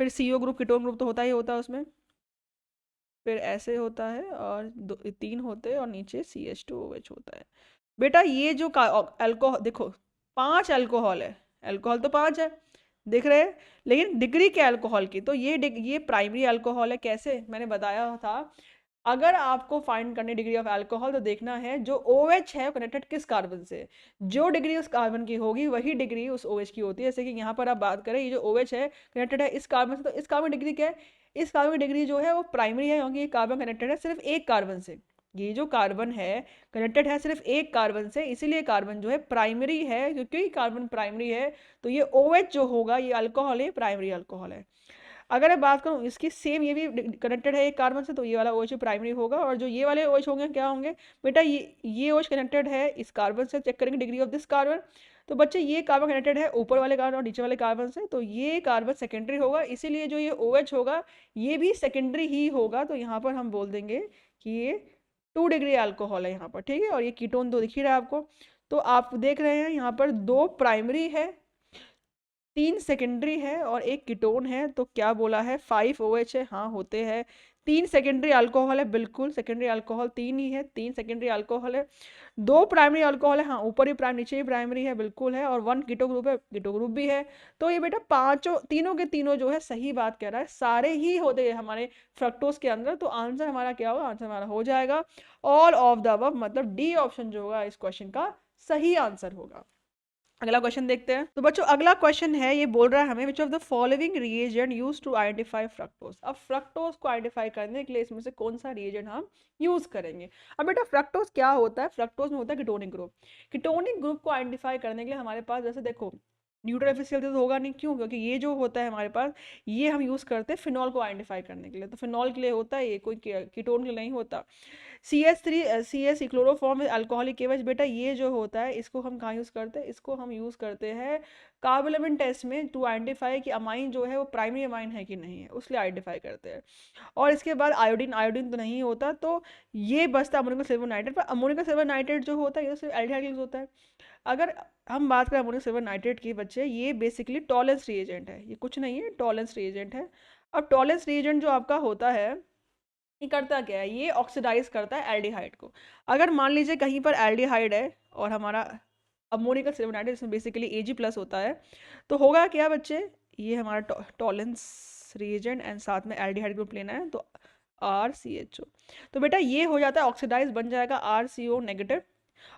फिर CO ग्रुप, कीटोन ग्रुप तो होता ही होता है उसमें, फिर ऐसे होता है, और 3 होते हैं, और नीचे CH2OH होता है। बेटा ये जो अल्कोहल देखो, 5 अल्कोहल है, अल्कोहल तो 5 है, दिख रहे हैं, लेकिन डिग्री क्या अल्कोहल की? तो ये प्राइमरी अल्कोहल है। कैसे? मैंने बताया था, अगर आपको फाइंड करनी डिग्री ऑफ अल्कोहल, तो देखना है जो OH है कनेक्टेड किस कार्बन से। जो डिग्री उस कार्बन की होगी वही डिग्री उस OH की होती है। जैसे कि यहाँ पर आप बात करें, ये जो OH है कनेक्टेड है इस कार्बन से, तो इस कार्बन डिग्री क्या है? इस कार्बन की डिग्री जो है वो प्राइमरी है, क्योंकि ये कार्बन कनेक्टेड है सिर्फ एक कार्बन से। ये जो कार्बन है कनेक्टेड है सिर्फ एक कार्बन से, इसीलिए कार्बन जो है प्राइमरी है। क्योंकि कार्बन प्राइमरी है, तो ये OH जो होगा ये अल्कोहल है, प्राइमरी अल्कोहल है। अगर मैं बात करूँ इसकी, सेम ये भी कनेक्टेड है एक कार्बन से, तो ये वाला OH प्राइमरी होगा। और जो ये वाले OH होंगे क्या होंगे? बेटा ये OH कनेक्टेड है इस कार्बन से, चेक करेंगे डिग्री ऑफ दिस कार्बन। तो बच्चे ये कार्बन कनेक्टेड है ऊपर वाले कार्बन और नीचे वाले कार्बन से, तो ये कार्बन सेकेंडरी होगा, इसीलिए जो ये OH होगा ये भी सेकेंडरी ही होगा। तो यहाँ पर हम बोल देंगे कि ये 2 डिग्री अल्कोहल है यहाँ पर, ठीक है। और ये कीटोन 2 दिख ही रहा है आपको। तो आप देख रहे हैं यहाँ पर 2 प्राइमरी है, 3 सेकेंडरी है, और एक कीटोन है। तो क्या बोला है? 5 OH है, हाँ होते हैं। 3 सेकेंडरी अल्कोहल है, बिल्कुल सेकेंडरी अल्कोहल 3 ही है, 3 सेकेंडरी अल्कोहल है। 2 प्राइमरी अल्कोहल है, हाँ ऊपर भी प्राइमरी नीचे भी प्राइमरी है, बिल्कुल है। और 1 कीटो ग्रुप है, कीटो ग्रुप भी है। तो ये बेटा पांचों, तीनों के तीनों जो है सही बात कह रहा है, सारे ही होते हैं हमारे फ्रक्टोज के अंदर। तो आंसर हमारा क्या होगा? आंसर हमारा हो जाएगा ऑल ऑफ द अबव, मतलब डी ऑप्शन जो होगा इस क्वेश्चन का सही आंसर होगा। अगला क्वेश्चन देखते हैं। तो बच्चों अगला क्वेश्चन है, ये बोल रहा है हमें which of the following reagent used to identify fructose. अब फ्रक्टोज को आइडेंटिफाई करने के लिए इसमें से कौन सा रिएजेंट हम यूज करेंगे? अब बेटा फ्रक्टोज क्या होता है? फ्रक्टोज में होता है कीटोनिक ग्रुप। कीटोनिक ग्रुप को आइडेंटिफाई करने के लिए हमारे पास, जैसे देखो न्यूट्रल एफिशिएंसी तो होगा नहीं, क्यों? क्योंकि ये जो होता है हमारे पास, ये हम यूज करते हैं फिनॉल को आइडेंटिफाई करने के लिए। तो फिनॉल के लिए होता है ये, कोई कीटोन के लिए नहीं होता। CS क्लोरोफॉर्म अल्कोहलिक एवज, बेटा ये जो होता है इसको हम कहाँ यूज़ करते हैं? इसको हम यूज़ करते हैं कार्बोलेमेंट टेस्ट में, टू आइडेंटिफाई कि अमाइन जो है वो प्राइमरी अमाइन है कि नहीं है, उसलिए आइडेंटिफाई करते हैं। और इसके बाद आयोडीन, आयोडीन तो नहीं होता, तो ये बचता अमोनियम सिल्वर नाइट्रेट। पर अमोनियम सिल्वर नाइट्रेट जो होता है ये तो सिर्फ एल्डिहाइड होता है। अगर हम बात करें अमोनियम सिल्वर नाइट्रेट की बच्चे, ये बेसिकली टॉलेंस रिएजेंट है, ये कुछ नहीं है, टॉलेंस रिएजेंट है। अब टॉलेंस रिएजेंट जो आपका होता है ये करता क्या है? ये ऑक्सीडाइज करता है एल्डिहाइड को। अगर मान लीजिए कहीं पर एल्डिहाइड है और हमारा अमोनियम सिल्वर नाइट्रेट, इसमें बेसिकली Ag+ होता है, तो होगा क्या बच्चे? ये हमारा टॉलेंस रिएजेंट एंड साथ में एल्डिहाइड ग्रुप लेना है, तो RCHO। तो बेटा ये हो जाता है ऑक्सीडाइज, बन जाएगा RCO नेगेटिव।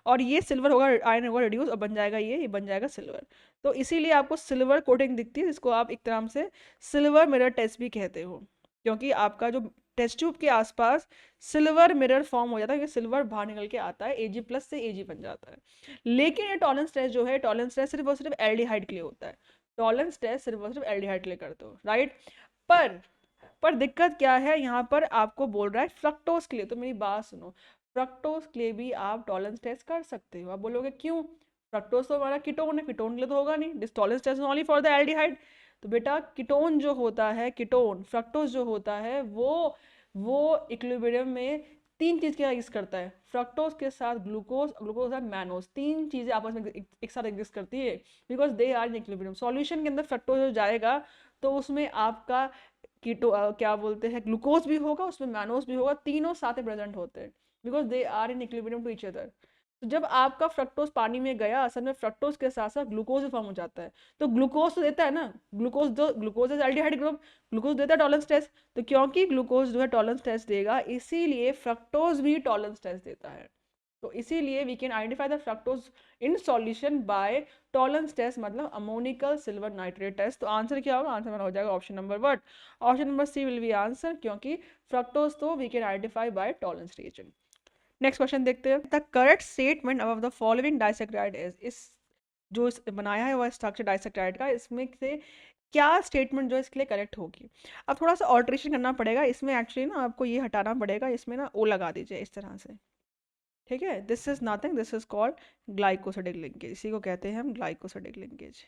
और ये सिल्वर होगा, आयरन होगा रिड्यूस और बन जाएगा ये बन जाएगा सिल्वर। तो इसीलिए आपको सिल्वर कोटिंग दिखती है, जिसको आप एक तरह से सिल्वर मिरर टेस्ट भी कहते हो, क्योंकि आपका जो टेस्ट ट्यूब के आसपास सिल्वर मिरर फॉर्म हो जाता है, क्योंकि सिल्वर बाहर निकल के आता है, एजी प्लस से एजी बन जाता है। लेकिन ये टॉलरेंस टेस्ट जो है, टॉलरेंस टेस्ट सिर्फ और सिर्फ एल्डिहाइड के लिए होता है, टॉलरेंस टेस्ट सिर्फ और सिर्फ एल्डिहाइड के लिए करते हो, राइट। पर पर दिक्कत क्या है, यहाँ पर आपको बोल रहा है फ्रक्टोज के लिए, तो मेरी बात सुनो, फ्रक्टोज के लिए भी आप टॉलरेंस टेस्ट कर सकते हो। आप बोलोगे क्यों, फ्रक्टोज तो हमारा कीटोन है, कीटोन के लिए तो होगा नहीं, this Tollens test only for the aldehyde. तो बेटा कीटोन जो होता है, कीटोन फ्रक्टोज जो होता है, वो इक्विलिब्रियम में तीन चीज क्या एग्जिस्ट करता है, फ्रक्टोज के साथ ग्लूकोज, ग्लूकोज के साथ मैनोज, तीन चीजें आपस में एक साथ एग्जिस्ट करती है, because they are in equilibrium. Solution के अंदर फ्रक्टोज जो जाएगा तो उसमें आपका कीटो क्या बोलते हैं, ग्लूकोज भी होगा, उसमें मैनोज भी होगा, तीनों साथ में प्रेजेंट होते हैं, because they are in equilibrium to each other. तो जब आपका फ्रक्टोज पानी में गया, असल में फ्रक्टोज के साथ साथ ग्लूकोज भी फॉर्म हो जाता है, तो ग्लूकोज तो देता है ना, glucose is aldehyde group, glucose देता है टॉलरेंस टेस्ट। तो क्योंकि ग्लूकोज जो है टॉलरेंस टेस्ट देगा, इसीलिए फ्रक्टोज भी टॉलरेंस टेस्ट देता है। तो इसीलिए we can identify the fructose in solution by Tollens test, मतलब अमोनिकल सिल्वर नाइट्रेट टेस्ट। तो आंसर क्या होगा, आंसर हो जाएगा option number what, option number C will be answer, क्योंकि फ्रक्टोज तो we can identify by Tollens reagent. Next question देखते हैं, the correct statement above the following disaccharide is, इस जो बनाया है वह स्ट्रक्चर डाइसैकेराइड का, इसमें से क्या स्टेटमेंट जो है इसके लिए करेक्ट होगी। अब थोड़ा सा ऑल्ट्रेशन करना पड़ेगा इसमें, एक्चुअली ना आपको ये हटाना पड़ेगा, इसमें ना ओ लगा दीजिए इस तरह से, ठीक है। This is nothing, this is called glycosidic linkage, इसी को कहते हैं हम ग्लाइकोसिडिक लिंकेज।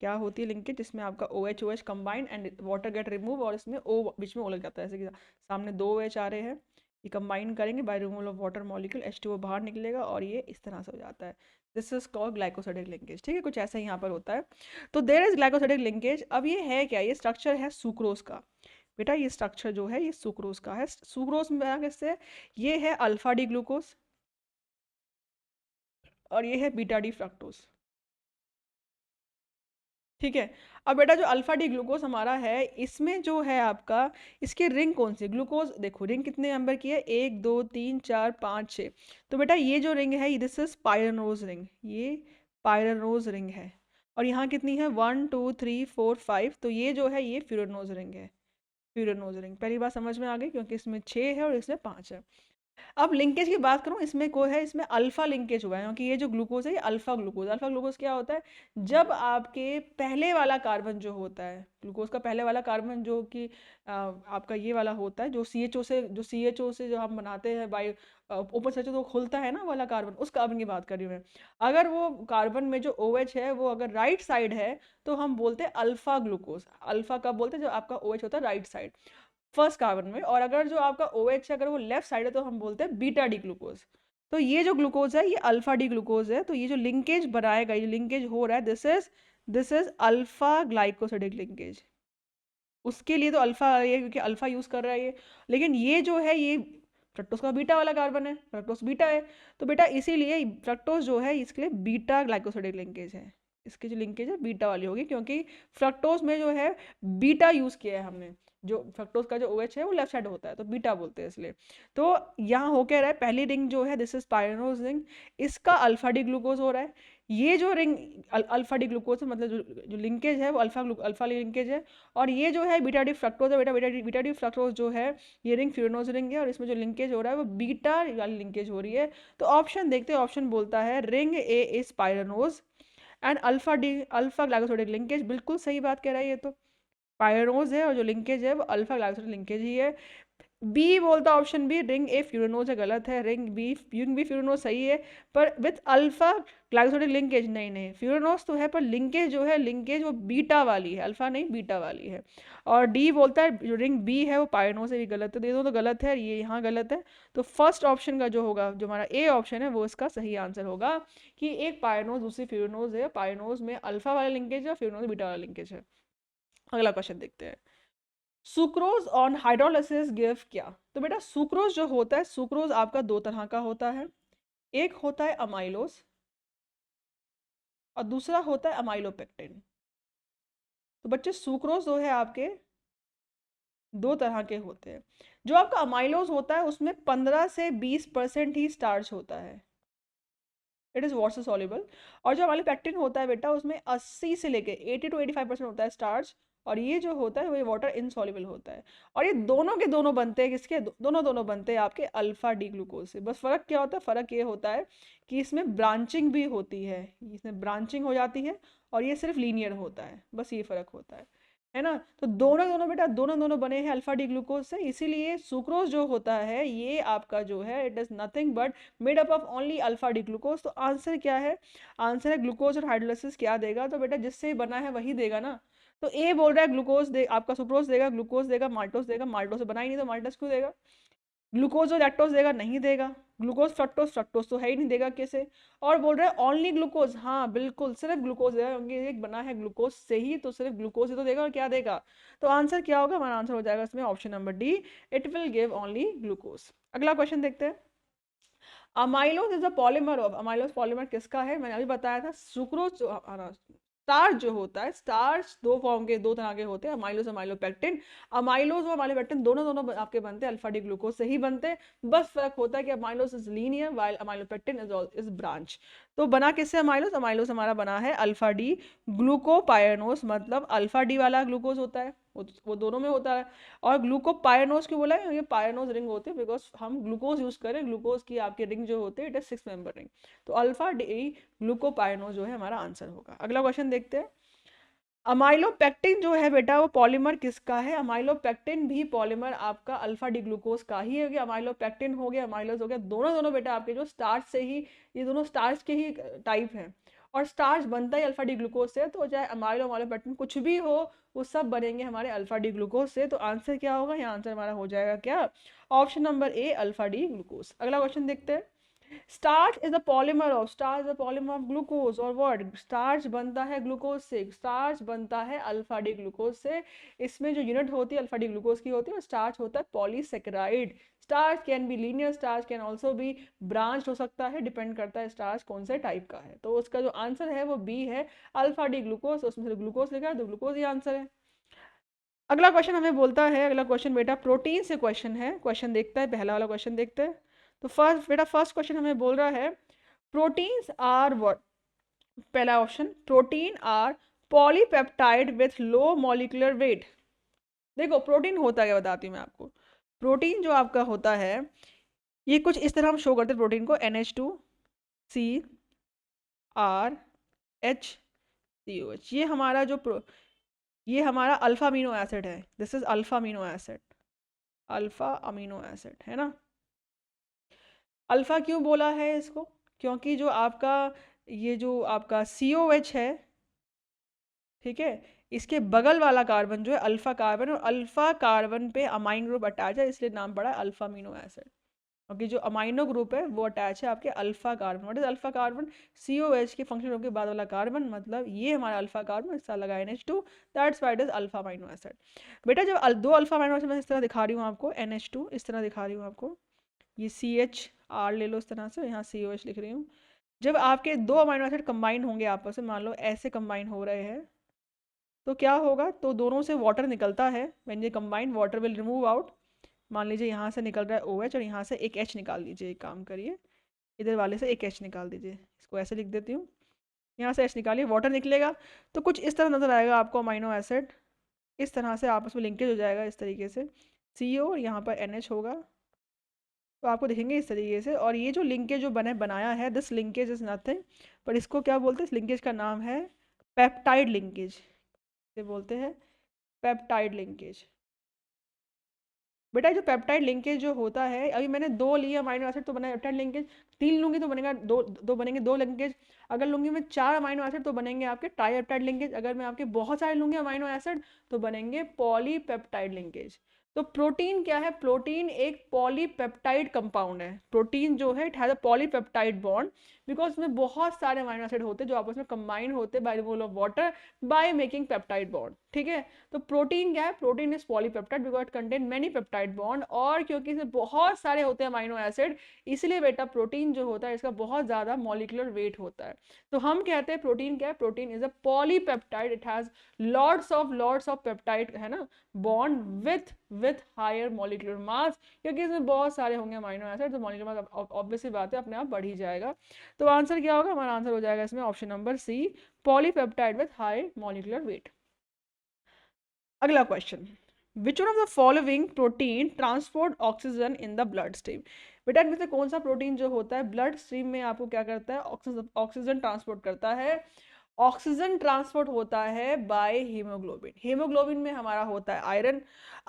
क्या होती है लिंकेज, जिसमें आपका O H combine and water get remove, और इसमें ओ बीच में ओ लग जाता है, जैसे कि सामने दो OH आ रहे हैं, ये कंबाइन करेंगे by removal of water molecule, H2O बाहर निकलेगा और ये इस तरह से हो जाता है। This is called glycosidic linkage, ठीक है, कुछ ऐसा यहाँ पर होता है। तो देयर इज ग्लाइकोसिडिक लिंकेज। अब ये है क्या, ये स्ट्रक्चर है सुक्रोज का, बेटा ये स्ट्रक्चर जो है ये सुक्रोज का है। सुक्रोज में बना किससे, ये है अल्फा डी ग्लूकोज और ये है बीटा डी फ्रक्टोज, ठीक है। अब बेटा जो अल्फा डी ग्लूकोज हमारा है, इसमें जो है आपका, इसकी रिंग कौन सी, ग्लूकोज देखो रिंग कितने नंबर की है, 1 2 3 4 5 6। तो बेटा ये जो रिंग है, दिस इज पायरनोज रिंग, ये पायरनोज रिंग है। और यहाँ कितनी है, 1 2 3 4 5, तो ये जो है ये फ्यूरानोज रिंग है, फ्यूरानोज रिंग। पहली बात समझ में आ गई, क्योंकि इसमें 6 है और इसमें 5 है। अब लिंकेज की बात करूं, इसमें कोई है, इसमें अल्फा लिंकेज हुआ है, क्योंकि ये जो ग्लूकोज है ये अल्फा ग्लूकोज, अल्फा ग्लूकोज क्या होता है, जब आपके पहले वाला कार्बन जो होता है, ग्लूकोज का पहले वाला कार्बन जो कि आपका ये वाला होता है, जो CHO से जो हम बनाते हैं बाई ऊपर से जो खुलता है ना वाला कार्बन, उस कार्बन की बात कर रही हूँ मैं। अगर वो कार्बन में जो OH है वो अगर राइट साइड है, तो हम बोलते हैं अल्फा ग्लूकोज। अल्फा कब बोलते हैं, जब आपका OH होता है राइट साइड फर्स्ट कार्बन में, और अगर जो आपका OH है अगर वो लेफ्ट साइड है, तो हम बोलते हैं बीटा डी ग्लूकोज। तो ये जो ग्लूकोज है ये अल्फा डी ग्लूकोज है। तो ये जो लिंकेज बनाएगा, ये लिंकेज हो रहा है, this is alpha glycosidic linkage. उसके लिए तो अल्फा ये, क्योंकि अल्फा यूज कर रहा है ये, लेकिन ये जो है ये फ्रक्टोज का बीटा वाला कार्बन है, फ्रक्टोज बीटा है। तो बेटा इसीलिए फ्रक्टोज जो है इसके लिए बीटा ग्लाइकोसिडिक लिंकेज है, इसकी जो लिंकेज है बीटा वाली होगी, क्योंकि फ्रक्टोज में जो है बीटा यूज किया है हमने, जो फ्रक्टोज का जो OH है वो लेफ्ट साइड होता है, तो बीटा बोलते हैं इसलिए। तो यहाँ हो क्या रहा है, पहली रिंग जो है दिस इज पायरनोज रिंग, इसका अल्फा डी ग्लूकोज हो रहा है। ये जो रिंग अल्फा डी ग्लूकोज है, मतलब जो लिंकेज है वो अल्फा लिंकेज है। और ये जो है बीटा डी फ्रक्टोज है, बीटा डी फ्रक्टोज जो है ये रिंग फ्यूरानोज रिंग है, और इसमें जो लिंकेज हो रहा है वो बीटा वाली लिंकेज हो रही है। तो ऑप्शन देखते हैं, ऑप्शन बोलता है ring A is pyranose and alpha glycosidic linkage, बिल्कुल सही बात कह रहा है ये तो, पायरनोज है और जो लिंकेज है वो अल्फा ग्लाइकोसिडिक लिंकेज ही है। बी बोलता ऑप्शन बी रिंग ए फ्यूरानोज है, गलत है, रिंग बी फ्यूरानोज सही है, पर विथ अल्फा ग्लाइकोसिडिक लिंकेज नहीं, नहीं फ्यूरानोज तो है पर लिंकेज जो है, लिंकेज वो बीटा वाली है, अल्फा नहीं बीटा वाली है। और डी बोलता है जो रिंग बी है वो पायरनोज है, भी गलत है, ये दो तो गलत है, ये यहाँ गलत है। तो फर्स्ट ऑप्शन का जो होगा, जो हमारा ए ऑप्शन है, वो इसका सही आंसर होगा, कि एक पायरनोज दूसरी फ्यूरानोज है, पायरनोज में अल्फा वाला लिंकेज है, फ्यूरानोज में बीटा वाला लिंकेज है। अगला क्वेश्चन देखते हैं, सुक्रोज ऑन हाइड्रोलिसिस गिव क्या। तो बेटा सुक्रोज जो होता है, सुक्रोज आपका दो तरह का होता है, एक होता है अमाइलोज और दूसरा होता है अमाइलोपेक्टिन। तो बच्चे सुक्रोज जो है आपके दो तरह के होते हैं। जो आपका अमाइलोज होता है उसमें 15 से 20% ही स्टार्च होता है, इट इज़ वाटर सॉल्युबल। और जो हमारे पेक्टिन होता है बेटा, उसमें 80 से लेके 80 to 85% होता है स्टार्च, और ये जो होता है वो वाटर इनसॉल्युबल होता है। और ये दोनों के दोनों बनते हैं किसके, दोनों दोनों बनते हैं आपके अल्फा डी ग्लूकोज से। बस फ़र्क क्या होता है, फ़र्क ये होता है कि इसमें ब्रांचिंग भी होती है, इसमें ब्रांचिंग हो जाती है, और ये सिर्फ लीनियर होता है, बस ये फ़र्क होता है ना। तो दोनों दोनों बेटा, दोनों दोनों बने हैं अल्फा डी ग्लूकोज से, इसीलिए सुक्रोज जो होता है ये आपका जो है it is nothing but made up of only alpha D glucose. तो आंसर क्या है, आंसर है ग्लूकोज और हाइड्रोलाइसिस क्या देगा, तो बेटा जिससे बना है वही देगा ना। तो ए बोल रहा है ग्लूकोज दे, आपका सुक्रोज देगा, ग्लूकोज देगा, माल्टोज देगा, माल्टोज से बना ही नहीं तो माल्टोज क्यों देगा। ग्लूकोज और लैक्टोज देगा, नहीं देगा। ग्लूकोज फ्रक्टोज, फ्रक्टोज तो है ही नहीं, देगा कैसे। और बोल रहा है ओनली ग्लूकोज, हाँ बिल्कुल सिर्फ ग्लूकोज देगा, क्योंकि एक बना है ग्लूकोज से ही, तो सिर्फ ग्लूकोज ही तो देगा, और क्या देगा। तो आंसर क्या होगा, हमारा आंसर हो जाएगा इसमें option number D, it will give only glucose. अगला क्वेश्चन देखते हैं। Amylose is a polymer of, amylose polymer किसका है, मैंने अभी बताया था, सुक्रोज। स्टार्च जो होता है, स्टार्च दो फॉर्म के, दो तरह के होते हैं, अमाइलोज अमाइलोपेक्टिन। अमाइलोज और अमाइलोपेक्टिन दोनों दोनों आपके बनते हैं अल्फा डी ग्लूकोज से ही बनते हैं। बस फर्क होता है कि amylose is linear while amylopectin is branch. तो बना किससे अमाइलोज, अमाइलोज हमारा बना है अल्फा डी ग्लूकोपायनोस, मतलब अल्फा डी वाला ग्लूकोज होता है, वो दोनों में होता है। और ग्लूकोपायनोस क्यों बोला है, ये पायनोस रिंग होती है बिकॉज हम ग्लूकोज यूज करें, ग्लूकोज की आपकी रिंग जो होती है इट इज 6 मेंबर रिंग। तो अल्फा डी ग्लूकोपायनोस जो है हमारा आंसर होगा। अगला क्वेश्चन देखते हैं। अमाइलोपेक्टिन जो है बेटा वो पॉलीमर किसका है, अमाइलोपेक्टिन भी पॉलीमर आपका अल्फा डी ग्लूकोज का ही है। अमाइलोपेक्टिन हो गया, अमाइलोज हो गया, दोनों दोनों बेटा आपके जो स्टार्च से ही, ये दोनों स्टार्च के ही टाइप हैं, और स्टार्च बनता ही अल्फा डी ग्लूकोज से। तो चाहे अमाइलोपेक्टिन कुछ भी हो, वो सब बनेंगे हमारे अल्फा डी ग्लूकोज से। तो आंसर क्या होगा, यहाँ आंसर हमारा हो जाएगा क्या, ऑप्शन नंबर ए अल्फा डी ग्लूकोज। अगला क्वेश्चन देखते हैं। Starch is a polymer of, starch is a polymer of glucose, और व्हाट, स्टार्च बनता है ग्लूकोज से, स्टार्च बनता है अल्फा डी ग्लूकोज से। इसमें जो यूनिट होती है अल्फा डी ग्लूकोज की होती है, और स्टार्च होता है polysaccharide. Starch can be linear, starch can also be branch हो सकता है, डिपेंड करता है स्टार्च कौन से टाइप का है। तो उसका जो आंसर है वो बी है अल्फा डी ग्लूकोज, उसमें से ग्लूकोज लिखा है तो ग्लूकोज ही आंसर है। अगला क्वेश्चन हमें बोलता है, अगला क्वेश्चन बेटा प्रोटीन से क्वेश्चन है, क्वेश्चन देखता है, पहला वाला क्वेश्चन देखते हैं। तो फर्स्ट बेटा फर्स्ट क्वेश्चन हमें बोल रहा है प्रोटीन्स आर व्हाट, पहला option, protein are polypeptide with low molecular weight. देखो प्रोटीन होता क्या, बताती हूँ मैं आपको। प्रोटीन जो आपका होता है ये कुछ इस तरह हम शो करते हैं प्रोटीन को, NH2CrHCOH, ये हमारा जो ये हमारा अल्फा अमीनो एसिड है, this is alpha amino acid, alpha amino acid है ना। अल्फा क्यों बोला है इसको, क्योंकि जो आपका ये जो आपका COH है, ठीक है, इसके बगल वाला कार्बन जो है अल्फा कार्बन, और अल्फा कार्बन पे अमाइन ग्रुप अटैच है, इसलिए नाम पड़ा है अल्फा अमीनो एसिड। क्योंकि जो अमाइनो ग्रुप है वो अटैच है आपके alpha carbon. What is alpha carbon, COH के फंक्शन ग्रुप के बाद वाला कार्बन, मतलब ये हमारा अल्फा कार्बन, इसका लगा NH2, that's why it is alpha amino acid. बेटा जब दो अल्फा अमीनो एसिड मैं इस तरह दिखा रही हूँ आपको, NH2 इस तरह दिखा रही हूँ आपको, ये CHR ले लो इस तरह से, यहाँ COH लिख रही हूँ। जब आपके दो अमीनो एसिड कंबाइन होंगे आपस में, मान लो ऐसे कंबाइन हो रहे हैं, तो क्या होगा, तो दोनों से वाटर निकलता है, व्हेन ये combine water will remove out. मान लीजिए यहाँ से निकल रहा है OH, और यहाँ से एक H निकाल दीजिए, एक काम करिए, इधर वाले से एक H निकाल दीजिए, इसको ऐसे लिख देती हूँ, यहाँ से H निकालिए, वाटर निकलेगा। तो कुछ इस तरह नजर आएगा आपको अमीनो एसिड, इस तरह से आपस में लिंकेज हो जाएगा इस तरीके से, CO और यहाँ पर NH होगा, तो आपको दिखेंगे इस तरीके से। और ये जो लिंकेज जो बनाया है, दिस लिंकेज इज नथिंग, पर इसको क्या बोलते हैं, इस लिंकेज का नाम है पेप्टाइड लिंकेज, इसे बोलते हैं पेप्टाइड लिंकेज। बेटा जो पेप्टाइड लिंकेज जो होता है, अभी मैंने दो लिए अमाइनो एसिड तो बना पेप्टाइड लिंकेज, तीन लूंगी तो बनेगा दो, दो बनेंगे दो लिंकेज। अगर लूंगी मैं चार अमाइनो एसिड तो बनेंगे आपके ट्राईपेप्टाइड लिंकेज। अगर मैं आपके बहुत सारे लूंगी अमाइनो एसिड तो बनेंगे पॉलीपेप्टाइड लिंकेज। तो प्रोटीन क्या है, प्रोटीन एक पॉलीपेप्टाइड कंपाउंड है। प्रोटीन जो है it has a polypeptide bond, because इसमें बहुत सारे अमाइनो एसिड होते हैं जो आपस में कंबाइन होते हैं by removal of water by making peptide bond, ठीक है। तो प्रोटीन क्या है, protein is polypeptide because it contain many peptide bond, और क्योंकि इसमें बहुत सारे होते हैं अमाइनो एसिड, इसलिए बेटा प्रोटीन जो होता है इसका बहुत ज्यादा मॉलिक्यूलर वेट होता है। तो हम कहते हैं प्रोटीन क्या है, protein is a polypeptide, it has lots of peptide, है ना, bond with higher molecular mass, क्योंकि इसमें बहुत सारे होंगे अमाइनो एसिड, तो मॉलिक्यूलर मास ऑब्वियसली बात है अपने आप बढ़ ही जाएगा। तो आंसर क्या होगा, हमारा आंसर हो जाएगा इसमें option number C, polypeptide with high molecular weight. अगला question, which one of the following protein transport oxygen in the blood stream. बेटा इनमें से कौन सा प्रोटीन जो होता है ब्लड स्ट्रीम में आपको क्या करता है, ऑक्सीजन ट्रांसपोर्ट करता है। ऑक्सीजन ट्रांसपोर्ट होता है बाय हीमोग्लोबिन। हीमोग्लोबिन में हमारा होता है आयरन।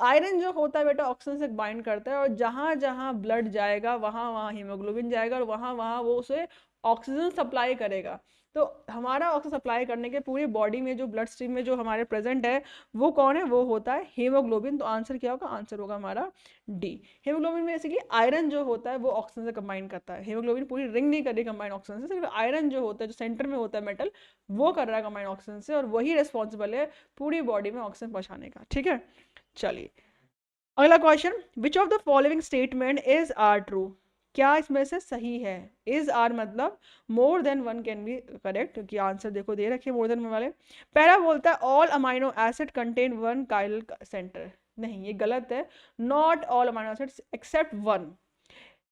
आयरन जो होता है बेटा ऑक्सीजन से बाइंड करता है, और जहां जहां ब्लड जाएगा वहां वहां हीमोग्लोबिन जाएगा, और वहां वहां वो उसे ऑक्सीजन सप्लाई करेगा। तो हमारा ऑक्सीजन सप्लाई करने के पूरी बॉडी में जो ब्लड स्ट्रीम में जो हमारे प्रेजेंट है वो कौन है, वो होता है हीमोग्लोबिन। तो आंसर क्या होगा, आंसर होगा हमारा डी। हीमोग्लोबिन में बेसिकली आयरन जो होता है वो ऑक्सीजन से कंबाइन करता है। हीमोग्लोबिन पूरी रिंग नहीं कर रही कंबाइन ऑक्सीजन से, सिर्फ आयरन जो होता है जो सेंटर में होता है मेटल, वो कर रहा है कंबाइन ऑक्सीजन से, और वही रिस्पॉन्सिबल है पूरी बॉडी में ऑक्सीजन पहुंचाने का। ठीक है, चलिए अगला question, which of the following statement is are true. क्या इसमें से सही है। इज आर मतलब more than one can be correct, क्योंकि आंसर देखो दे रखे मोर देन वन वाले। पहला बोलता है all amino acid contain one chiral centre, नहीं ये गलत है। Not all amino acids except one.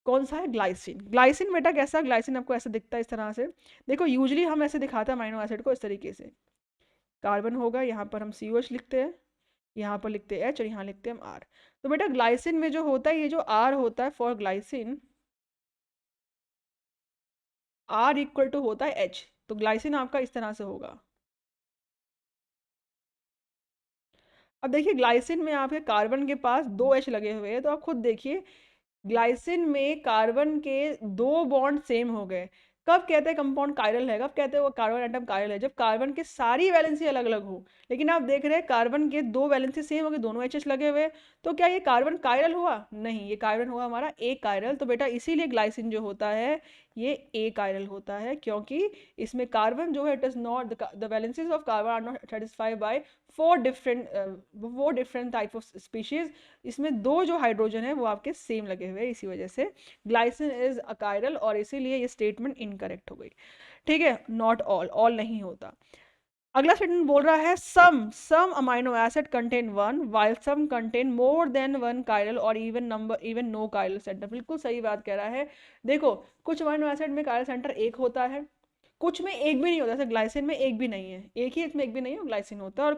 कौन सा है, ग्लाइसिन। ग्लाइसिन बेटा कैसा, ग्लाइसिन आपको ऐसा दिखता है इस तरह से। देखो यूजली हम ऐसे दिखाते हैं अमाइनो एसिड को इस तरीके से, कार्बन होगा, यहाँ पर हम COH लिखते हैं, यहाँ पर लिखते हैं H, और यहाँ लिखते हैं हम R। तो बेटा ग्लाइसिन में जो होता है, ये जो R होता है for glycine, R equal to होता है H। तो ग्लाइसिन आपका इस तरह से होगा। अब देखिए ग्लाइसिन में आपके कार्बन के पास 2 H लगे हुए हैं, तो आप खुद देखिए ग्लाइसिन में कार्बन के 2 बॉन्ड सेम हो गए। कब कहते हैं कंपाउंड कायरल है, कब कहते हैं वो कार्बन एटम कायरल है, जब कार्बन के सारी वैलेंसी अलग अलग हो। लेकिन आप देख रहे हैं कार्बन के 2 वैलेंसी सेम हो गए, दोनों एचएस लगे हुए, तो क्या ये कार्बन कायरल हुआ, नहीं ये कार्बन हुआ हमारा ए कायरल। तो बेटा इसीलिए ग्लाइसिन जो होता है ये ए कायरल होता है, क्योंकि इसमें कार्बन जो है it is not the valencies of carbon are not satisfied by 4 different type of species. इसमें 2 जो हाइड्रोजन है वो आपके सेम लगे हुए हैं, इसी वजह से ग्लाइसिन इज अ कायरल, और इसीलिए ये स्टेटमेंट इनकरेक्ट हो गई। ठीक है, नॉट ऑल, ऑल नहीं होता। अगला स्टेटमेंट बोल रहा है some amino acid contain one while some contain more than one chiral or even no chiral centre. बिल्कुल सही बात कह रहा है। देखो कुछ अमाइनो एसिड में कायरल सेंटर एक होता है, कुछ में एक भी नहीं होता, जैसे ग्लाइसिन में एक भी नहीं है, एक ही इसमें एक भी नहीं है ग्लाइसिन होता है, और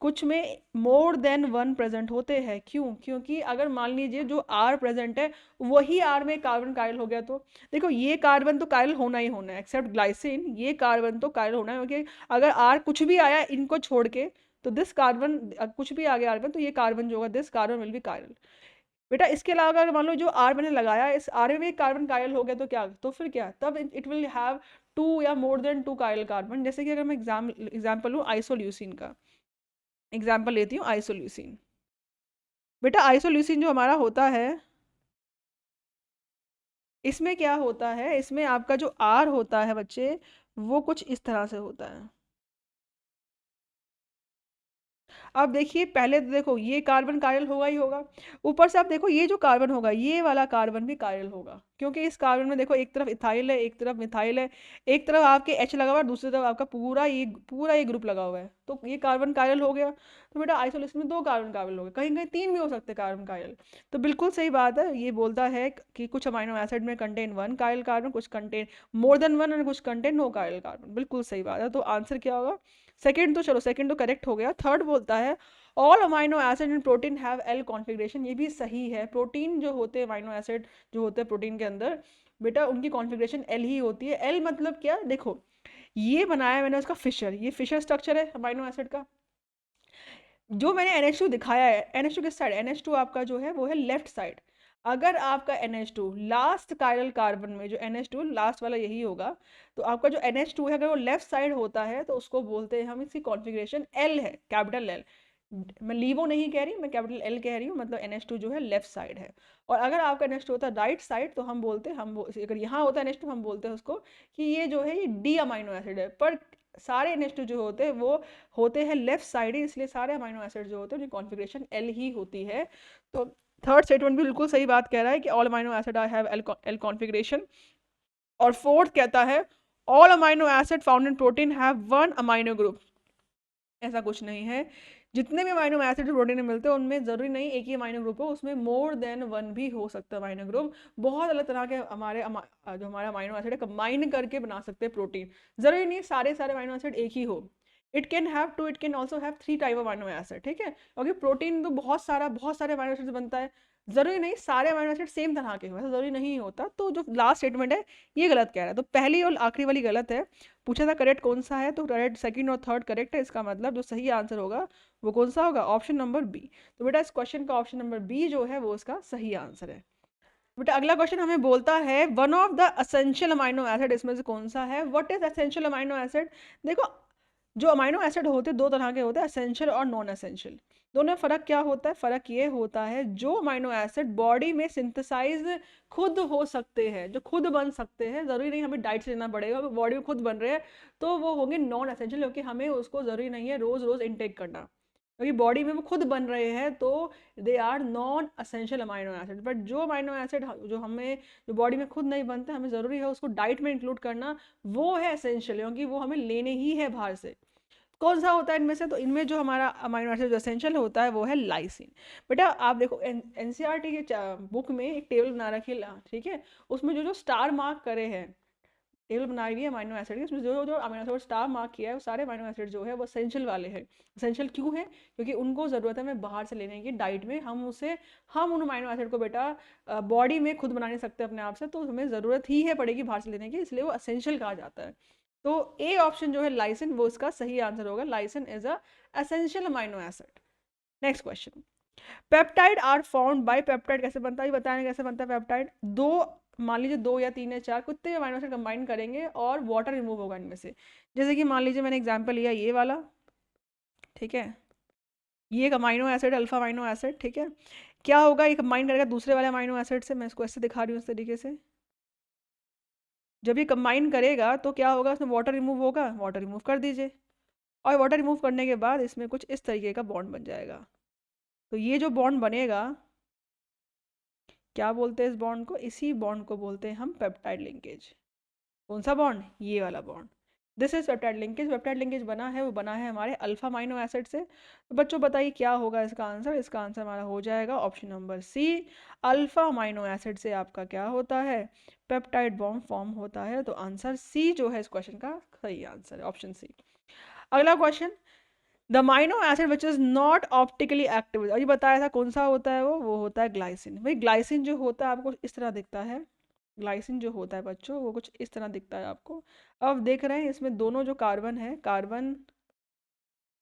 कुछ में मोर देन वन प्रेजेंट होते हैं। क्यों, क्योंकि अगर मान लीजिए जो आर प्रेजेंट है वही आर में कार्बन कायरल हो गया, तो देखो ये कार्बन तो कायरल होना ही होना है, एक्सेप्ट ग्लाइसिन ये कार्बन तो कायरल होना है, क्योंकि अगर आर कुछ भी आया इनको छोड़ के, तो दिस कार्बन कुछ भी आ गया कार्बन, तो ये कार्बन जो होगा this carbon will be chiral. बेटा इसके अलावा अगर मान लो जो आर मैंने लगाया इस आर में भी कार्बन कायल हो गया, तो क्या, तो फिर क्या, तब इट विल हैव 2 या मोर देन 2 कायल कार्बन। जैसे कि अगर मैं एग्जाम्पल लूँ आइसोल्यूसिन का, एग्जाम्पल लेती हूँ आइसोल्यूसिन। बेटा आइसोल्यूसिन जो हमारा होता है, इसमें क्या होता है, इसमें आपका जो आर होता है बच्चे वो कुछ इस तरह से होता है। अब देखिए पहले तो देखो ये कार्बन कायरल होगा ही होगा, ऊपर से आप देखो ये जो कार्बन होगा ये वाला कार्बन भी कायरल होगा, क्योंकि इस कार्बन में देखो एक तरफ इथाइल है एक तरफ मिथाइल है, एक तरफ आपके H लगा हुआ है दूसरी तरफ आपका पूरा ये ग्रुप लगा हुआ है, तो ये कार्बन कायरल हो गया। तो बेटा आइसोलेशन में 2 कार्बन कायरल हो गए, कहीं कहीं 3 भी हो सकते हैं कार्बन कायरल। तो बिल्कुल सही बात है, ये बोलता है कि कुछ अमाइनो एसिड में कंटेन वन कायरल कार्बन, कुछ कंटेन मोर देन वन, और कुछ कंटेन नो कायरल कार्बन। बिल्कुल सही बात है, तो आंसर क्या होगा, सेकेंड। तो चलो सेकेंड तो करेक्ट हो गया। थर्ड बोलता है all amino acid in protein have L configuration. ये भी सही है, प्रोटीन जो होते हैं अमाइनो एसिड जो होते हैं प्रोटीन के अंदर बेटा उनकी कॉन्फ़िगरेशन एल ही होती है। एल मतलब क्या, देखो ये बनाया मैंने उसका फिशर, ये फिशर स्ट्रक्चर है अमाइनो एसिड का। जो मैंने NH2 दिखाया है, NH2 किस साइड, NH2 आपका जो है वो है लेफ्ट साइड। अगर आपका NH2 लास्ट कायरल कार्बन में जो NH2 लास्ट वाला यही होगा, तो आपका जो NH2 है अगर वो लेफ्ट साइड होता है तो उसको बोलते हैं हम, इसकी कॉन्फ़िगरेशन L है, कैपिटल L। मैं लीवो नहीं कह रही, मैं कैपिटल L कह रही हूँ, मतलब NH2 जो है लेफ्ट साइड है। और अगर आपका NH2 होता है राइट साइड, तो हम बोलते हैं अगर यहाँ होता है NH2 हम बोलते हैं उसको कि ये जो है ये डी अमाइनो एसिड है। पर सारे NH2 जो होते हैं वो होते हैं लेफ्ट साइड ही, इसलिए सारे अमाइनो एसिड जो होते हैं उनकी कॉन्फ़िगरेशन L ही होती है। तो थर्ड स्टेटमेंट भी बिल्कुल सही बात कह रहा है कि all amino acid have L configuration. और फोर्थ कहता है all amino acid found in protein have one amino group. ऐसा कुछ नहीं है, जितने भी अमाइनो एसिड प्रोटीन में मिलते हैं उनमें जरूरी नहीं एक ही अमाइनो ग्रुप हो, उसमें मोर देन वन भी हो सकता है अमाइनो ग्रुप। बहुत अलग तरह के जो हमारा अमाइनो एसिड है कंबाइन करके बना सकते हैं प्रोटीन। जरूरी नहीं सारे सारे अमाइनो एसिड एक ही हो। It can also have three type of amino acid, ठीक है, क्योंकि प्रोटीन तो बहुत सारे अमाइनो एसिड बनता है। जरूरी नहीं सारे अमाइनो एसिड सेम तरह के हो, ऐसा जरूरी नहीं होता। तो जो लास्ट स्टेटमेंट है ये गलत कह रहा है, तो पहली और आखिरी वाली गलत है। पूछा था करेक्ट कौन सा है, तो करेक्ट सेकंड और थर्ड करेक्ट है। इसका मतलब जो सही आंसर होगा वो कौन सा होगा, ऑप्शन नंबर बी। तो बेटा इस क्वेश्चन का ऑप्शन नंबर बी जो है वो इसका सही आंसर है। बेटा अगला क्वेश्चन हमें बोलता है one of the essential amino acid इसमें से कौन सा है, what is essential amino acid. देखो जो अमाइनो एसिड होते हैं दो तरह के होते हैं, असेंशियल और नॉन असेंशियल। दोनों में फर्क क्या होता है, फर्क ये होता है जो अमाइनो एसिड बॉडी में सिंथेसाइज खुद हो सकते हैं, जो खुद बन सकते हैं, जरूरी नहीं हमें डाइट से लेना पड़ेगा, बॉडी में खुद बन रहे हैं तो वो होंगे नॉन असेंशियल, क्योंकि हमें उसको जरूरी नहीं है रोज रोज इनटेक करना, क्योंकि बॉडी में वो खुद बन रहे हैं तो they are non essential amino acid. But जो अमाइनो एसिड जो हमें जो बॉडी में खुद नहीं बनते, हमें ज़रूरी है उसको डाइट में इंक्लूड करना, वो है असेंशियल, क्योंकि वो हमें लेने ही है बाहर से। कौन सा होता है इनमें से, तो इनमें जो हमारा अमाइनो एसिड जो एसेंशियल होता है वो है लाइसिन। बेटा आप देखो एनसीईआरटी के बुक में एक टेबल बना रखी है, ठीक है, उसमें जो जो स्टार मार्क करे हैं, टेबल बनाई हुई है अमाइनो एसिड की, उसमें जो जो अमाइनो एसिड स्टार मार्क किया है वो सारे अमाइनो एसिड जो है वो एसेंशियल वाले हैं। एसेंशियल क्यों है, क्योंकि उनको ज़रूरत है हमें बाहर से लेने की डाइट में, हम उन अमाइनो एसिड को बेटा बॉडी में खुद बना नहीं सकते अपने आप से, तो हमें ज़रूरत ही है पड़ेगी बाहर से लेने की, इसलिए वो असेंशियल कहा जाता है। तो ए ऑप्शन जो है लाइसिन वो इसका सही आंसर होगा, lysine is a essential amino acid. Next question, peptide are found by, peptide कैसे बनता है ये बताने, कैसे बनता है पेप्टाइड, दो मान लीजिए दो या तीन या चार कितने भी अमाइनो एसिड कंबाइन करेंगे और वाटर रिमूव होगा इनमें से। जैसे कि मान लीजिए मैंने एग्जांपल लिया ये वाला, ठीक है, ये एक amino acid alpha amino acid, ठीक है, क्या होगा ये कंबाइन करेगा दूसरे वाले अमाइनो एसिड से, मैं इसको ऐसे दिखा रही हूँ इस तरीके से। जब ये कंबाइन करेगा तो क्या होगा, उसमें वाटर रिमूव होगा, वाटर रिमूव कर दीजिए, और वाटर रिमूव करने के बाद इसमें कुछ इस तरीके का बॉन्ड बन जाएगा। तो ये जो बॉन्ड बनेगा, क्या बोलते हैं इस बॉन्ड को, इसी बॉन्ड को बोलते हैं हम पेप्टाइड लिंकेज। कौन सा बॉन्ड, ये वाला bond, this is peptide linkage. Peptide linkage बना है वो बना है हमारे अल्फा अमाइनो एसिड से। तो बच्चों बताइए क्या होगा इसका आंसर, इसका आंसर हमारा हो जाएगा option number C, alpha amino acid से आपका क्या होता है, पेप्टाइड बॉन्ड फॉर्म होता है। तो आंसर सी जो है इस क्वेश्चन का सही आंसर है, ऑप्शन सी। अगला question, the amino acid which is not optically active, अभी बताया था कौन सा होता है वो होता है ग्लाइसिन। भाई ग्लाइसिन जो होता है आपको इस तरह दिखता है, ग्लाइसिन जो होता है बच्चों वो कुछ इस तरह दिखता है आपको। अब देख रहे हैं इसमें दोनों जो कार्बन है, कार्बन,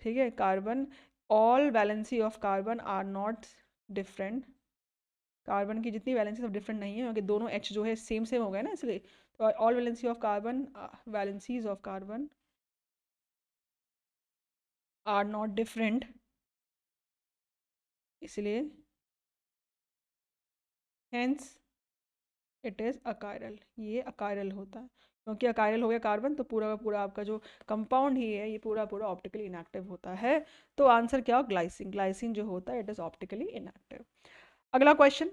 ठीक है, carbon, all valency of carbon are not different, carbon की जितनी वैलेंसी सब डिफरेंट नहीं है, क्योंकि दोनों एच जो है सेम सेम हो गए ना, इसलिए तो all valency of carbon, valencies of carbon are not different, इसलिए हेंस इट इज़ अकायरल, ये अकायरल होता है, क्योंकि अकायरल हो गया कार्बन तो पूरा का पूरा आपका जो कंपाउंड ही है ये पूरा पूरा ऑप्टिकली इनएक्टिव होता है। तो आंसर क्या हो, ग्लाइसिन, ग्लाइसिन जो होता है इट इज़ ऑप्टिकली इनएक्टिव। अगला question,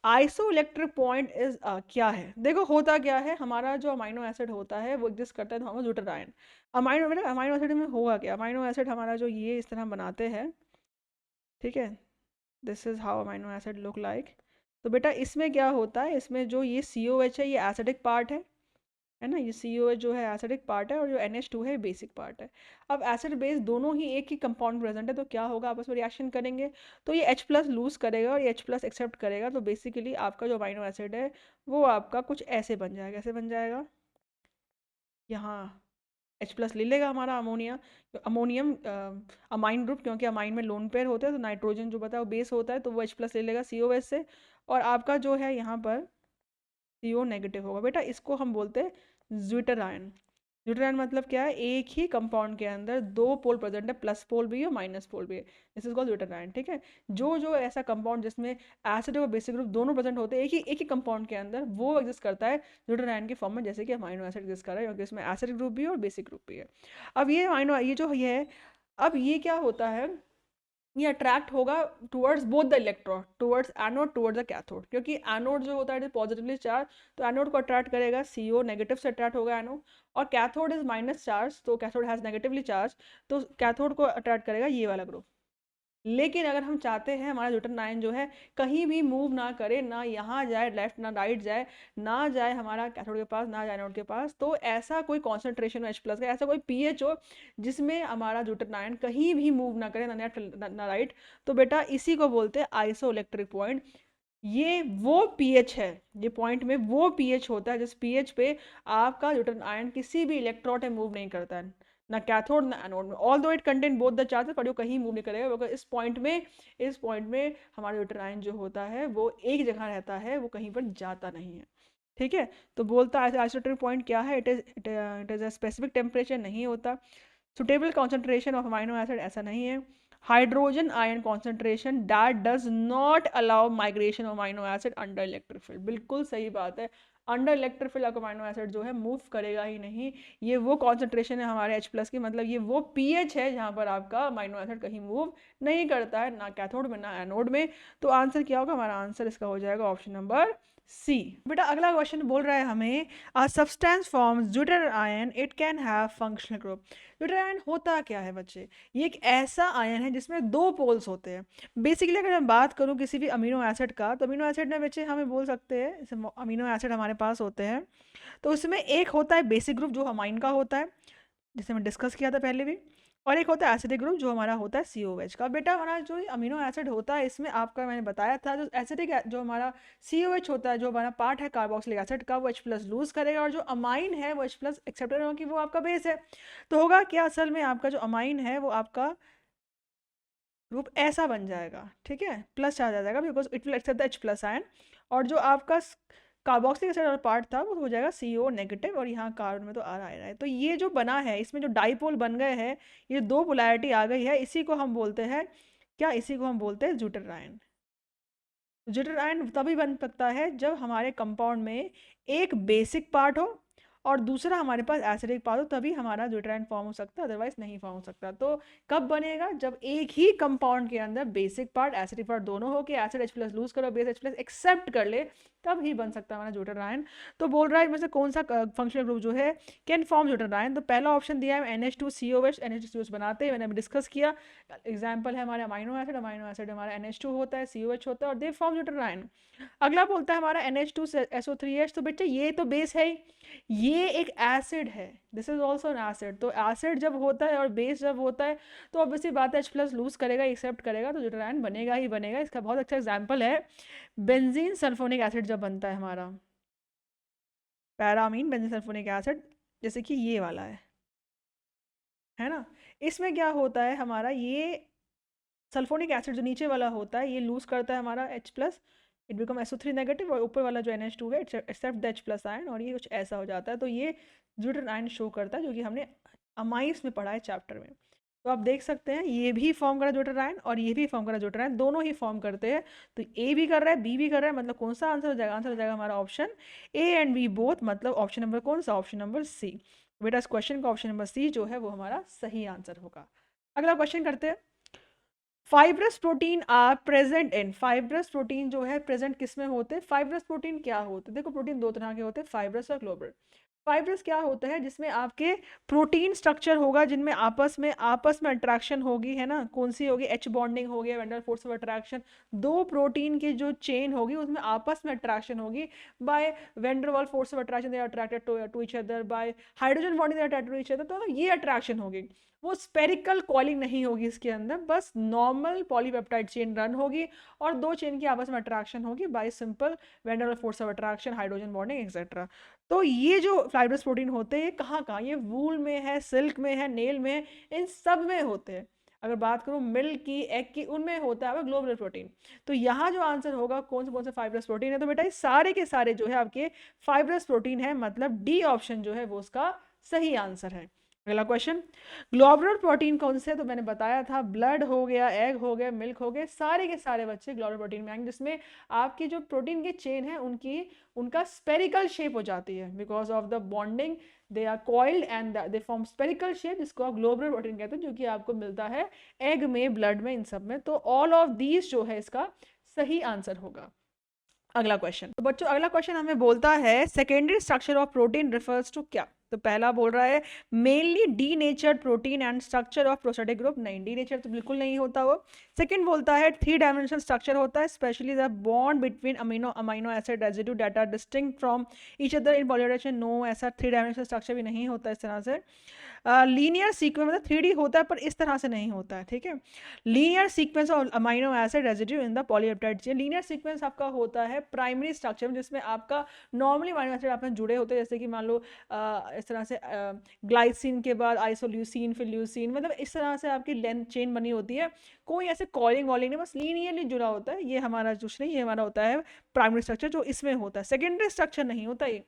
iso electric point is क्या है, देखो होता क्या है, हमारा जो अमाइनो एसिड होता है वो एग्जिस्ट करता है थॉमस ड्यूटेरायन। अमाइनो मतलब अमाइनो एसिड में होगा क्या, अमाइनो एसिड हमारा जो ये इस तरह बनाते हैं, ठीक है, this is how amino acid look like. तो बेटा इसमें क्या होता है, इसमें जो ये सी ओ एच है ये एसिडिक पार्ट है ना, ये सी ओ एच जो है एसिडिक पार्ट है और जो एन एच टू है बेसिक पार्ट है। अब एसिड बेस दोनों ही एक ही कंपाउंड प्रेजेंट है तो क्या होगा, आपस में रिएक्शन करेंगे, तो ये H प्लस लूज करेगा और ये H प्लस एक्सेप्ट करेगा, तो बेसिकली आपका जो अमाइनो एसिड है वो आपका कुछ ऐसे बन जाएगा, ऐसे बन जाएगा, यहाँ H प्लस ले लेगा हमारा अमोनिया, अमोनियम अमाइन ग्रुप, क्योंकि अमाइन में लोन पेयर होता है तो नाइट्रोजन जो बताया वो बेस होता है, तो वो H प्लस ले लेगा सी ओ एच से, और आपका जो है यहाँ पर सी ओ नेगेटिव होगा। बेटा इसको हम बोलते हैं ज्विटर, न्यूट्रन मतलब क्या है, एक ही कंपाउंड के अंदर दो पोल प्रेजेंट है, प्लस पोल भी है माइनस पोल भी है, दिस इज कॉल्ड न्यूट्रन, ठीक है। जो जो ऐसा कंपाउंड जिसमें एसिड और बेसिक ग्रुप दोनों प्रेजेंट होते हैं एक ही कंपाउंड के अंदर, वो एग्जिस्ट करता है न्यूट्रन के फॉर्म में, जैसे कि अमाइनो एसिड एग्जिस्ट कर रहा है, क्योंकि इसमें एसिड ग्रुप भी है और बेसिक ग्रुप भी है। अब ये अमाइनो ये जो ये है, अब ये क्या होता है, ये अट्रैक्ट होगा towards both the electron, towards anode towards the cathode, क्योंकि एनोड जो होता है पॉजिटिवली चार्ज, तो एनोड को अट्रैक्ट करेगा, CO नेगेटिव से अट्रैक्ट होगा एनोड, और कैथोड इज माइनस चार्ज, तो कैथोड हैज नेगेटिवली चार्ज, तो कैथोड को अट्रैक्ट करेगा ये वाला ग्रुप, लेकिन अगर हम चाहते हैं हमारा न्यूट्रन आयन जो है कहीं भी मूव ना करे, ना यहाँ जाए लेफ्ट ना राइट जाए, ना जाए हमारा कैथोड के पास ना जाए एनोड के पास, तो ऐसा कोई कॉन्सेंट्रेशन हो H+ का, ऐसा कोई pH हो जिसमें हमारा न्यूट्रन आयन कहीं भी मूव ना करे, ना लेफ्ट ना राइट, तो बेटा इसी को बोलते हैं आइसोइलेक्ट्रिक पॉइंट। ये वो pH है, ये पॉइंट में वो pH होता है जिस pH पे आपका न्यूट्रन आयन किसी भी इलेक्ट्रोड में मूव नहीं करता है, ना कैथोड ना एनोड में, ऑल दो it contain both the charges, पर वो कहीं मूव नहीं करेगा क्योंकि इस पॉइंट में हमारा न्यूट्रन आयन जो होता है वो एक जगह रहता है, वो कहीं पर जाता नहीं है। ठीक है, तो बोलता है आइसोटोपिक पॉइंट क्या है, it is a specific temperature नहीं होता। Suitable concentration of amino acid ऐसा नहीं है। Hydrogen ion concentration that does not allow migration of amino acid under electric field, बिल्कुल सही बात है, अंडर इलेक्ट्रिक फील्ड आपका अमाइनो एसिड जो है मूव करेगा ही नहीं। ये वो कॉन्सेंट्रेशन है हमारे H+ की, मतलब ये वो pH है जहाँ पर आपका अमाइनो एसिड कहीं मूव नहीं करता है, ना कैथोड में ना एनोड में। तो आंसर क्या होगा, हमारा आंसर इसका हो जाएगा ऑप्शन नंबर सी। बेटा अगला क्वेश्चन बोल रहा है हमें, a substance forms deuterium ion, it can have functional group. Deuterium ion होता क्या है बच्चे, ये एक ऐसा आयन है जिसमें दो पोल्स होते हैं। बेसिकली अगर मैं बात करूं किसी भी अमीनो एसिड का, तो अमीनो एसिड में बच्चे हमें बोल सकते हैं, जैसे अमीनो एसिड हमारे पास होते हैं, तो उसमें एक होता है बेसिक ग्रुप जो अमाइन का होता है, जिसे मैं डिस्कस किया था पहले भी, और एक होता है एसिडिक ग्रुप जो हमारा होता है COH का। बेटा हमारा जो अमीनो एसिड होता है इसमें आपका मैंने बताया था, जो एसिडिक जो हमारा COH होता है, जो हमारा पार्ट है कार्बोक्सिलिक एसिड का, वो H+ लूज करेगा, और जो अमाइन है वो H+ एक्सेप्ट करेगा कि वो आपका बेस है। तो होगा क्या, असल में आपका जो अमाइन है वो आपका ग्रुप ऐसा बन जाएगा, ठीक है, प्लस चार्ज आ जाएगा because it will accept the H+ ion, और जो आपका कार्बोक्सिलिक एसिड वाला पार्ट था वो हो जाएगा CO नेगेटिव, और यहाँ कार्बन में तो आ रहा है। तो ये जो बना है इसमें जो डाइपोल बन गए हैं, ये दो पोलैरिटी आ गई है, इसी को हम बोलते हैं क्या, इसी को हम बोलते हैं ज्यूटर आयन। ज्यूटर आयन तभी बन सकता है जब हमारे कंपाउंड में एक बेसिक पार्ट हो और दूसरा हमारे पास एसिडिक पार्ट हो, तभी हमारा ज्यूटर आयन फॉर्म हो सकता है, अदरवाइज नहीं फॉर्म हो सकता। तो कब बनेगा, जब एक ही कंपाउंड के अंदर बेसिक पार्ट एसिडिक पार्ट दोनों हो, कि एसिड H+ लूज करो बेस H+ एक्सेप्ट कर ले, तब ही बन सकता है हमारा ज्यूटर आयन। तो बोल रहा है इनमें से कौन सा फंक्शनल ग्रुप जो है कैन फॉर्म ज्यूटर आयन, तो पहला ऑप्शन दिया है NH2COH, NH2COH बनाते हैं, मैंने अभी डिस्कस किया, एग्जाम्पल है हमारे अमाइनो एसिड हमारा NH2 होता है, COH होता है, और दे फॉर्म ज्यूटर आयन। अगला बोलता है हमारा NH2SO3H, तो बेटे ये तो बेस है ही, ये एक एसिड है, this is also an acid. तो एसिड जब होता है और बेस जब होता है तो ऑब्वियसली बात है H+ लूज करेगा, एक्सेप्ट करेगा, तो ज्यूटर आयन बनेगा ही बनेगा। इसका बहुत अच्छा एग्जाम्पल है बेंजीन सल्फोनिक एसिड जब बनता है हमारा, पैरामीन बेंजीन सल्फोनिक एसिड, जैसे कि ये वाला है ना, इसमें क्या होता है हमारा, ये सल्फोनिक एसिड जो नीचे वाला होता है ये लूज करता है हमारा H+, it become SO3 negative, और ऊपर वाला जो NH2 है एक्सेप्ट द H+ आयन, और ये कुछ ऐसा हो जाता है। तो ये ज्यूटर आयन शो करता है, जो कि हमने अमाइंस में पढ़ा है चैप्टर में। तो आप देख सकते हैं ये भी फॉर्म कर रहा है ज्यूटर आयन, और ये भी फॉर्म कर रहा है ज्यूटर आयन, दोनों ही फॉर्म करते हैं। तो A भी कर रहा है B भी कर रहा है, मतलब कौन सा आंसर हो जाएगा, आंसर हो जाएगा हमारा option A and B both, मतलब ऑप्शन नंबर कौन सा, ऑप्शन नंबर C। बेटा इस क्वेश्चन का ऑप्शन नंबर C जो है वो हमारा सही आंसर होगा। अगला क्वेश्चन करते हैं, fibrous protein are present in, fibrous protein जो है प्रेजेंट किस में होते हैं, फाइब्रस प्रोटीन क्या होते हैं, देखो प्रोटीन दो तरह के होते हैं, फाइब्रस और ग्लोबुलर। फाइब्रस क्या होता है, जिसमें आपके प्रोटीन स्ट्रक्चर होगा जिनमें आपस में अट्रैक्शन होगी, है ना, कौन सी होगी, H बॉन्डिंग हो गया, वेंडर फोर्स ऑफ अट्रैक्शन, दो प्रोटीन की जो चेन होगी उसमें आपस में अट्रैक्शन होगी by van der Waals force of attraction, they are attracted to each other, by hydrogen bonding they are attracted to each other. तो ये अट्रैक्शन होगी, वो स्पेरिकल कॉलिंग नहीं होगी इसके अंदर, बस नॉर्मल पॉलीपेप्टाइड चेन रन होगी, और दो चेन की आपस में अट्रैक्शन होगी by simple van der Waals force of attraction, hydrogen bonding etcetera. तो ये जो फाइब्रस प्रोटीन होते हैं कहाँ कहाँ, ये वूल में है, सिल्क में है, नेल में है, इन सब में होते हैं। अगर बात करूँ मिल्क की, एग की, उनमें होता है ग्लोबुलर प्रोटीन। तो यहाँ जो आंसर होगा कौन से फाइब्रस प्रोटीन है, तो बेटा ये सारे के सारे जो है आपके फाइब्रस प्रोटीन है, मतलब डी ऑप्शन जो है वो उसका सही आंसर है। अगला क्वेश्चन, ग्लोबुलर प्रोटीन कौन से है, तो मैंने बताया था ब्लड हो गया, एग हो गया, मिल्क हो गए, सारे के सारे बच्चे ग्लोबुलर प्रोटीन में आएंगे, जिसमें आपकी जो प्रोटीन की चेन है उनका स्पेरिकल शेप हो जाती है, because of the bonding they are coiled and they form spherical shape, जिसको आप ग्लोबुलर प्रोटीन कहते हैं, जो कि आपको मिलता है एग में, ब्लड में, इन सब में। तो ऑल ऑफ दीज जो है इसका सही आंसर होगा। अगला क्वेश्चन, तो बच्चों अगला क्वेश्चन हमें बोलता है secondary structure of protein refers to क्या, तो पहला बोल रहा है mainly denatured protein and structure of prosthetic group, नहीं डी नेचर तो बिल्कुल नहीं होता वो। सेकंड बोलता है 3 डायमेंशनल स्ट्रक्चर होता है, specially the bond between amino acid residue that are distinct from each other in polymerization, no ऐसा 3 डायमेंशनल स्ट्रक्चर भी नहीं होता इस तरह से। लीनियर सीक्वेंस मतलब 3D होता है पर इस तरह से नहीं होता है, ठीक है। Linear sequence of amino acid residue in the polypeptide chain, linear sequence आपका होता है प्राइमरी स्ट्रक्चर में जिसमें आपका नॉर्मली अमीनो एसिड आपस में जुड़े होते हैं, जैसे कि मान लो इस तरह से ग्लाइसिन के बाद आइसोल्यूसिन फिर ल्यूसिन, मतलब इस तरह से आपकी लेंथ चेन बनी होती है, कोई ऐसे कॉलिंग वॉलिंग नहीं, बस लीनियरली जुड़ा होता है। ये हमारा कुछ नहीं, ये हमारा होता है प्राइमरी स्ट्रक्चर जो इसमें होता है, सेकेंडरी स्ट्रक्चर नहीं होता ये।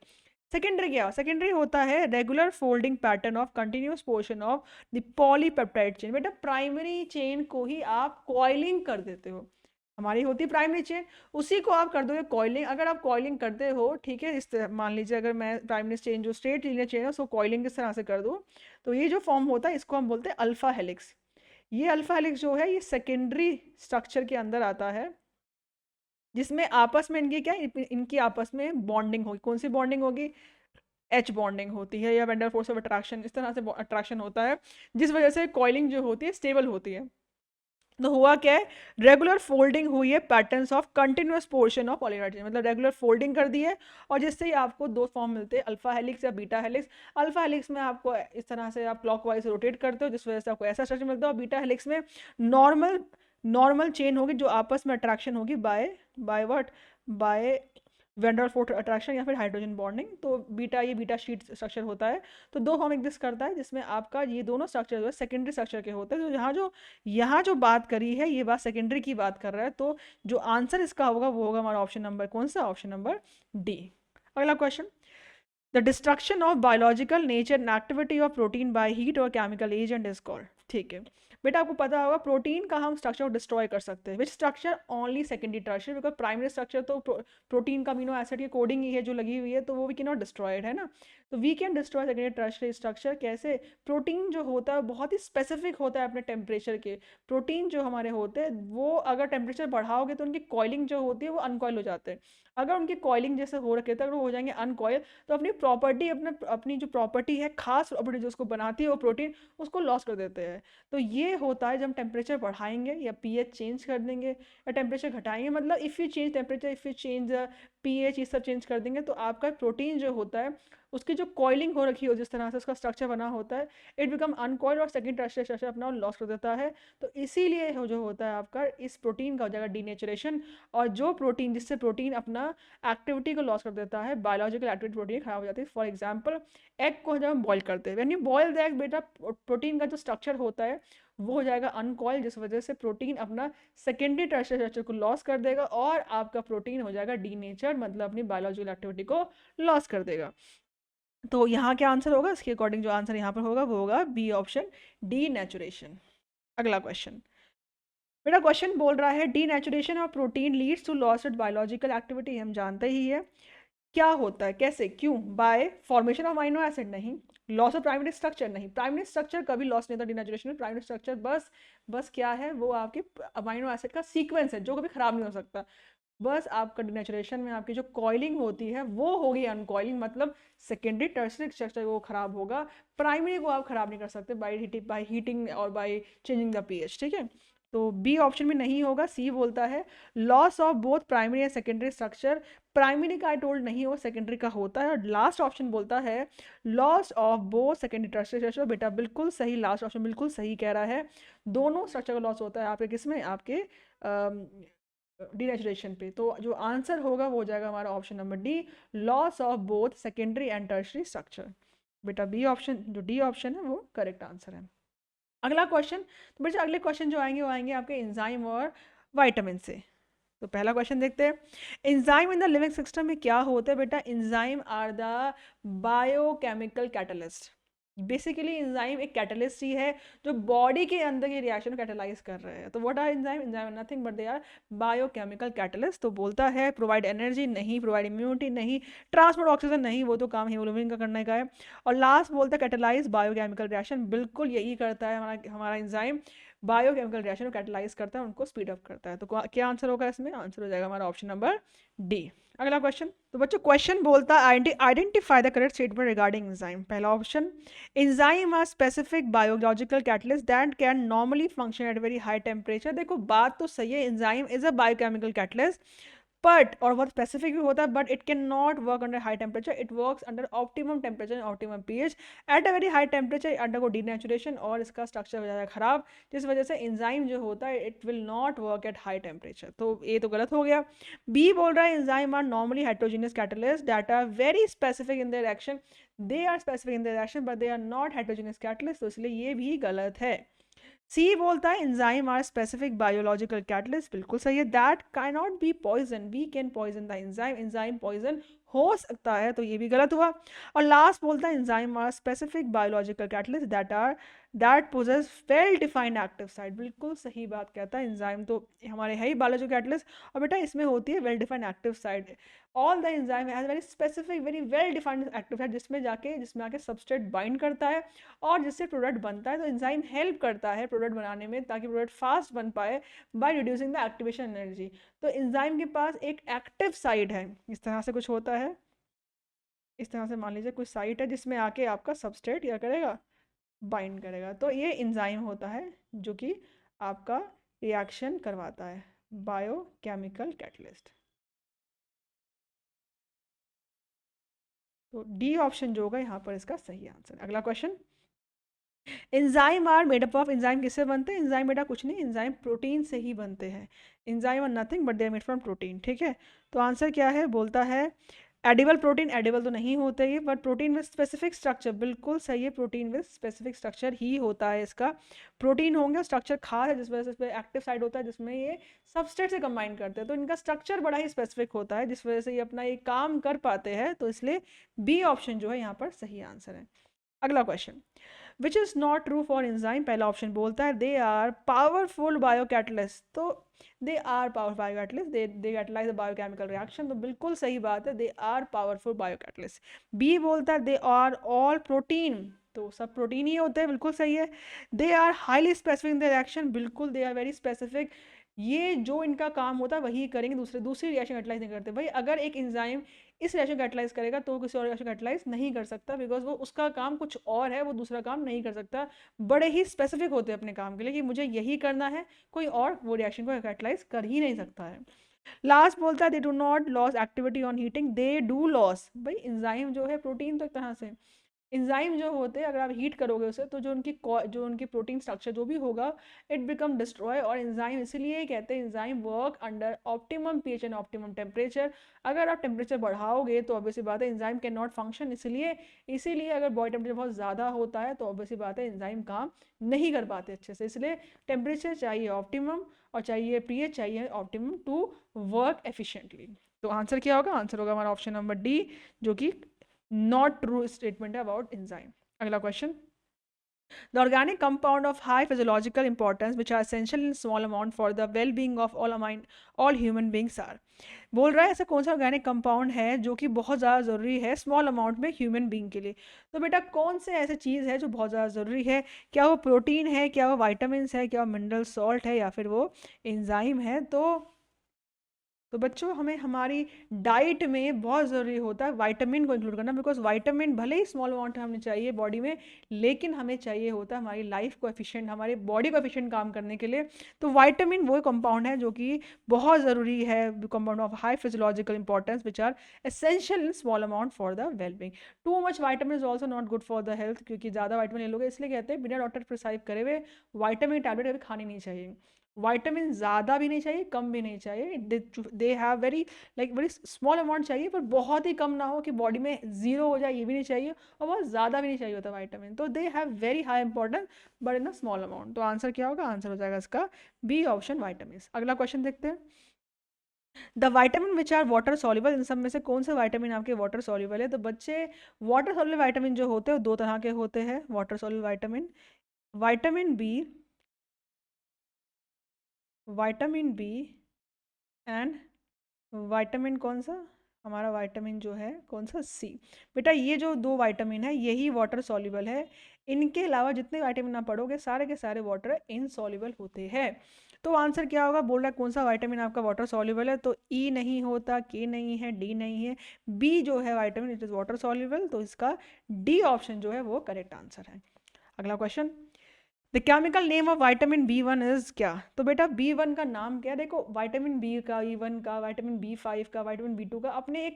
सेकेंडरी क्या, सेकेंडरी होता है regular folding pattern of continuous portion of the polypeptide chain. बेटा प्राइमरी चेन को ही आप कॉइलिंग कर देते हो, हमारी होती है प्राइमरी चेन, उसी को आप कर दोगे कॉइलिंग। अगर आप कॉइलिंग करते हो, ठीक है, इस तरह मान लीजिए अगर मैं प्राइमरी चेन जो स्ट्रेट लीनियर चेन है उसको कॉइलिंग किस तरह से कर दूँ, तो ये जो फॉर्म होता है इसको हम बोलते हैं अल्फा हेलिक्स। ये अल्फा हेलिक्स जो है ये सेकेंडरी स्ट्रक्चर के अंदर आता है, जिसमें आपस में इनकी क्या इनकी आपस में बॉन्डिंग होगी। कौन सी बॉन्डिंग होगी, एच बॉन्डिंग होती है या when der force of attraction, इस तरह से अट्रैक्शन होता है जिस वजह से कॉइलिंग जो होती है स्टेबल होती है। तो हुआ क्या है, रेगुलर फोल्डिंग हुई है patterns of continuous portion of polypeptide chain, मतलब रेगुलर फोल्डिंग कर दी है और जिससे ही आपको दो फॉर्म मिलते हैं, अल्फा हेलिक्स या बीटा हेलिक्स। अल्फा हेलिक्स में आपको इस तरह से आप क्लॉकवाइज रोटेट करते हो जिस वजह से आपको ऐसा स्ट्रक्चर मिलता है, और बीटा हेलिक्स में नॉर्मल चेन होगी जो आपस में अट्रैक्शन होगी by what, by van der force attraction या फिर हाइड्रोजन बॉन्डिंग। तो ये बीटा शीट स्ट्रक्चर होता है। तो दो फॉर्म एग्जिस्ट करता है जिसमें आपका ये दोनों स्ट्रक्चर जो है सेकेंडरी स्ट्रक्चर के होते हैं। तो यहाँ जो बात करी है ये बात सेकेंडरी की बात कर रहा है, तो जो आंसर इसका होगा वो होगा हमारा ऑप्शन नंबर कौन सा, ऑप्शन नंबर डी। अगला question, the destruction of biological nature and activity of protein by heat और केमिकल एजेंट इज कॉल्ड, ठीक है। बेटा आपको पता होगा प्रोटीन का हम स्ट्रक्चर को डिस्ट्रॉय कर सकते हैं, which structure only secondary tertiary, because primary structure तो प्रोटीन का अमीनो एसिड की कोडिंग ही है जो लगी हुई है, तो वो भी कैन नॉट डिस्ट्रॉयड है ना। तो we can destroy secondary tertiary structure कैसे, प्रोटीन जो होता है बहुत ही स्पेसिफिक होता है अपने टेम्परेचर के। प्रोटीन जो हमारे होते हैं वो अगर टेम्परेचर बढ़ाओगे तो उनकी कॉइलिंग जो होती है वो अनकॉइल हो जाते हैं। अगर उनकी कॉइलिंग जैसे हो रखे थे अगर वो हो जाएंगे अनकॉइल, तो अपनी प्रॉपर्टी अपनी जो प्रॉपर्टी है, खास प्रॉपर्टी जो उसको बनाती है वो प्रोटीन, उसको लॉस कर देते हैं। तो ये होता है जब टेम्परेचर बढ़ाएंगे या पीएच चेंज कर देंगे या टेम्परेचर घटाएंगे, मतलब if you change temperature, if you change pH, ये सब चेंज कर देंगे तो आपका प्रोटीन जो होता है उसकी जो कॉइलिंग हो रखी हो, जिस तरह से उसका स्ट्रक्चर बना होता है, इट बिकम अनकॉइल्ड और सेकेंड टर्शियरी स्ट्रक्चर अपना लॉस कर देता है। तो इसीलिए जो होता है आपका इस प्रोटीन का हो जाएगा डीनेचुरेशन, और जो प्रोटीन जिससे प्रोटीन अपना एक्टिविटी को लॉस कर देता है, बायोलॉजिकल एक्टिविटी प्रोटीन खराब हो जाती है। फॉर एग्जाम्पल एग को जब हम बॉयल करते हैं, when you boil the egg, बेटा प्रोटीन का जो स्ट्रक्चर होता है वो हो जाएगा अनकॉइल, जिस वजह से प्रोटीन अपना सेकेंडरी टर्शियरी स्ट्रक्चर को लॉस कर देगा और आपका प्रोटीन हो जाएगा डीनेचर्ड, मतलब अपनी बायोलॉजिकल एक्टिविटी को लॉस कर देगा। तो यहाँ क्या आंसर होगा, इसके अकॉर्डिंग जो आंसर यहाँ पर होगा वो होगा बी ऑप्शन, डीनेचुरेशन। अगला क्वेश्चन, बेटा क्वेश्चन बोल रहा है denaturation of protein leads to loss of biological activity, हम जानते ही है क्या होता है, कैसे, क्यों, by formation of amino acid, नहीं, लॉस ऑफ प्राइमरी स्ट्रक्चर, नहीं, प्राइमरी स्ट्रक्चर कभी लॉस नहीं होता डीनेचुरेशन में। प्राइमरी स्ट्रक्चर बस क्या है, वो आपके अमीनो एसिड का सीक्वेंस है जो कभी खराब नहीं हो सकता। बस आपका डीनेचुरेशन में आपकी जो कॉइलिंग होती है वो होगी अनकॉइलिंग, मतलब सेकेंडरी टर्शियरी स्ट्रक्चर वो खराब होगा, प्राइमरी को आप खराब नहीं कर सकते बाय हीटिंग और बाय चेंजिंग द पीएच, ठीक है। तो बी ऑप्शन में नहीं होगा, सी बोलता है loss of both primary and secondary structure, primary का आई टोल्ड नहीं हो, सेकेंडरी का होता है। और लास्ट ऑप्शन बोलता है loss of both secondary tertiary structure, बेटा बिल्कुल सही, लास्ट ऑप्शन बिल्कुल सही कह रहा है, दोनों स्ट्रक्चर का लॉस होता है आपके किसमें, आपके डीनेचुरेशन पे। तो जो आंसर होगा वो हो जाएगा हमारा option number D, loss of both secondary and tertiary structure. बेटा बी ऑप्शन, जो डी ऑप्शन है वो करेक्ट आंसर है। अगला क्वेश्चन, तो बेटा अगले क्वेश्चन जो आएंगे वो आएंगे आपके एंजाइम और विटामिन से। तो पहला क्वेश्चन देखते हैं, enzyme in the living system में क्या होता है। बेटा enzyme are the biochemical catalyst, basically enzyme एक कैटलिस्ट ही है जो बॉडी के अंदर के रिएक्शन को कैटलाइज कर रहे हैं। तो what are enzyme, enzyme nothing but they are biochemical catalyst. तो बोलता है प्रोवाइड एनर्जी, नहीं, प्रोवाइड इम्यूनिटी, नहीं, ट्रांसपोर्ट ऑक्सीजन, नहीं, वो तो काम हीमोग्लोबिन का करने का है। और लास्ट बोलता है कैटलाइज बायोकेमिकल रिएक्शन, बिल्कुल यही करता है हमारा एंजाइम, बायोकेमिकल रिएक्शन को कैटलाइज करता है, उनको स्पीड अप करता है। तो क्या आंसर होगा इसमें? आंसर हो जाएगा हमारा ऑप्शन नंबर डी। अगला क्वेश्चन। तो बच्चों क्वेश्चन बोलता है identify the correct statement regarding enzyme. पहला option, enzyme are specific biological catalyst that can normally function at very high temperature. देखो बात तो सही है, enzyme is a biochemical catalyst but, और बहुत स्पेसिफिक भी होता है, but it can not work under high temperature, it works under optimum temperature, optimum pH. At a very high temperature under को डीनेचुरेशन और इसका स्ट्रक्चर हो जाता है खराब, जिस वजह से एंजाइम जो होता है it will not work at high temperature. तो ये तो गलत हो गया। बी बोल रहा है enzyme are normally heterogeneous catalyst that are very specific in their action, they are specific in their action but they are not heterogeneous catalyst, तो इसलिए ये भी गलत है। सी बोलता है enzyme are specific biological catalyst, बिल्कुल सही है। That can not be poison, we can poison the enzyme, enzyme poison हो सकता है, तो ये भी गलत हुआ। और लास्ट बोलता है enzyme are specific biological catalyst that possess well defined active site, बिल्कुल सही बात कहता है। एंजाइम तो हमारे है ही बायोलॉजिकल कैटलिस्ट, और बेटा इसमें होती है well defined active site. All the enzyme has very specific very well defined active site, जिसमें आके सबस्ट्रेट बाइंड करता है और जिससे प्रोडक्ट बनता है। तो एंजाइम हेल्प करता है प्रोडक्ट बनाने में, ताकि प्रोडक्ट फास्ट बन pi by reducing the activation energy. तो एंजाइम के पास एक एक्टिव साइट है, इस तरह से कुछ होता है, इस तरह से मान लीजिए कुछ साइट है जिसमें आके आपका सबस्ट्रेट क्या करेगा, बाइंड करेगा। तो ये एंजाइम होता है जो कि आपका रिएक्शन करवाता है, बायोकेमिकल कैटलिस्ट। तो डी ऑप्शन जो होगा यहाँ पर इसका सही आंसर। अगला question, enzyme are made up of, enzyme किससे बनते हैं? एंजाइम बेटा कुछ नहीं, एंजाइम प्रोटीन से ही बनते हैं। Enzyme are nothing but they are made from protein, ठीक है। तो आंसर क्या है? बोलता है एडिबल प्रोटीन, एडिबल तो नहीं होते ये, but protein with specific structure, बिल्कुल सही है, प्रोटीन विद स्पेसिफिक स्ट्रक्चर ही होता है इसका। प्रोटीन होंगे, स्ट्रक्चर खास है जिस वजह से इस पर एक्टिव साइड होता है, जिसमें ये सबस्ट्रेट से कंबाइन करते हैं, तो इनका स्ट्रक्चर बड़ा ही स्पेसिफिक होता है, जिस वजह से ये अपना ये काम कर पाते हैं। तो इसलिए बी ऑप्शन जो है यहाँ पर सही आंसर है। अगला question, which is not true for enzyme. पहला ऑप्शन बोलता है दे आर पावरफुल बायोकैटलिस्ट, तो they are powerful biocatalyst, they catalyse the biochemical reaction, तो बिल्कुल सही बात है, they are powerful biocatalyst. B बोलता है दे आर ऑल प्रोटीन, तो सब प्रोटीन ही होते हैं, बिल्कुल सही है। They are highly specific in the reaction, बिल्कुल दे आर वेरी स्पेसिफिक, ये जो इनका काम होता है वही करेंगे, दूसरी रिएक्शन कैटलाइज नहीं करते। भाई अगर एक एंजाइम इस रिएक्शन कैटलाइज करेगा तो किसी और रिएक्शन कैटलाइज नहीं कर सकता, बिकॉज वो उसका काम कुछ और है, वो दूसरा काम नहीं कर सकता। बड़े ही स्पेसिफिक होते हैं अपने काम के लिए कि मुझे यही करना है, कोई और वो रिएक्शन को कैटलाइज कर ही नहीं सकता है। लास्ट बोलता है they do not loss activity on heating, they do loss. भाई एंजाइम जो है प्रोटीन तो एक तरह से, एंजाइम जो होते हैं अगर आप हीट करोगे उसे तो जो उनकी प्रोटीन स्ट्रक्चर जो भी होगा इट बिकम डिस्ट्रॉय। और एंजाइम इसलिए कहते हैं enzyme work under optimum pH and optimum temperature. अगर आप टेम्परेचर बढ़ाओगे तो ऑब्वियसली बात है एंजाइम कैन नॉट फंक्शन, इसलिए इसीलिए अगर बॉडी टेम्परेचर बहुत ज़्यादा होता है तो ऑब्वियसली बात है एंजाइम काम नहीं कर पाते अच्छे से, इसलिए टेम्परेचर चाहिए ऑप्टिमम और चाहिए पीएच चाहिए ऑप्टिमम टू वर्क एफिशिएंटली। तो आंसर क्या होगा? आंसर होगा हमारा ऑप्शन नंबर डी, जो कि नॉट ट्रू स्टेटमेंट है अबाउट एंजाइम। अगला question, the organic compound of high physiological importance which are essential in small amount for the well being of all human beings are। बोल रहा है ऐसा कौन सा ऑर्गेनिक कंपाउंड है जो कि बहुत ज़्यादा ज़रूरी है स्मॉल अमाउंट में ह्यूमन बीइंग के लिए। तो बेटा कौन से ऐसे चीज़ है जो बहुत ज़्यादा ज़रूरी है? क्या वो प्रोटीन है, क्या वो वाइटामिन है, क्या वो मिनरल सॉल्ट है, या फिर वो एंजाइम है? तो बच्चों हमें हमारी डाइट में बहुत ज़रूरी होता है विटामिन को इंक्लूड करना, बिकॉज विटामिन भले ही स्मॉल अमाउंट हमें चाहिए बॉडी में, लेकिन हमें चाहिए होता है हमारी लाइफ को एफिशिएंट, हमारे बॉडी को एफिशिएंट काम करने के लिए। तो विटामिन वो कंपाउंड है जो कि बहुत ज़रूरी है, compound of high physiological importance which are essential in small amount for the wellbeing. Too much vitamin is also not good for the health, क्योंकि ज़्यादा वाइटामिन ले लोगे, इसलिए कहते हैं बिना डॉक्टर प्रिस्क्राइब करे हुए वाइटामिन टैबलेट कभी खानी नहीं चाहिए। विटामिन ज़्यादा भी नहीं चाहिए, कम भी नहीं चाहिए, दे have very very small amount चाहिए, पर बहुत ही कम ना हो कि बॉडी में जीरो हो जाए, ये भी नहीं चाहिए, और बहुत ज़्यादा भी नहीं चाहिए होता विटामिन। तो they have very high importance but in a small amount. तो आंसर क्या होगा? आंसर हो जाएगा इसका बी ऑप्शन विटामिन। अगला क्वेश्चन देखते हैं, the vitamin which are water soluble, इन सब में से कौन से वाइटामिन आपके वाटर सॉल्युबल है? तो बच्चे वाटर सॉल्युबल वाइटामिन जो होते हैं वो दो तरह के होते हैं water soluble vitamin, vitamin B, vitamin B and vitamin कौन सा? हमारा विटामिन जो है कौन सा, सी। बेटा ये जो दो विटामिन है यही वाटर सॉल्युबल है, इनके अलावा जितने विटामिन आप पढ़ोगे सारे के सारे वाटर इनसॉल्युबल होते हैं। तो आंसर क्या होगा, बोल रहा है कौन सा विटामिन आपका वाटर सॉल्युबल है, तो ई नहीं होता, के नहीं है, डी नहीं है, बी जो है vitamin it is water soluble, तो इसका डी ऑप्शन जो है वो करेक्ट आंसर है। अगला question, the chemical name of vitamin B one is क्या। तो बेटा बी वन का नाम क्या है, देखो विटामिन बी का, ई1 का, विटामिन बी5 का, विटामिन बी2 का अपने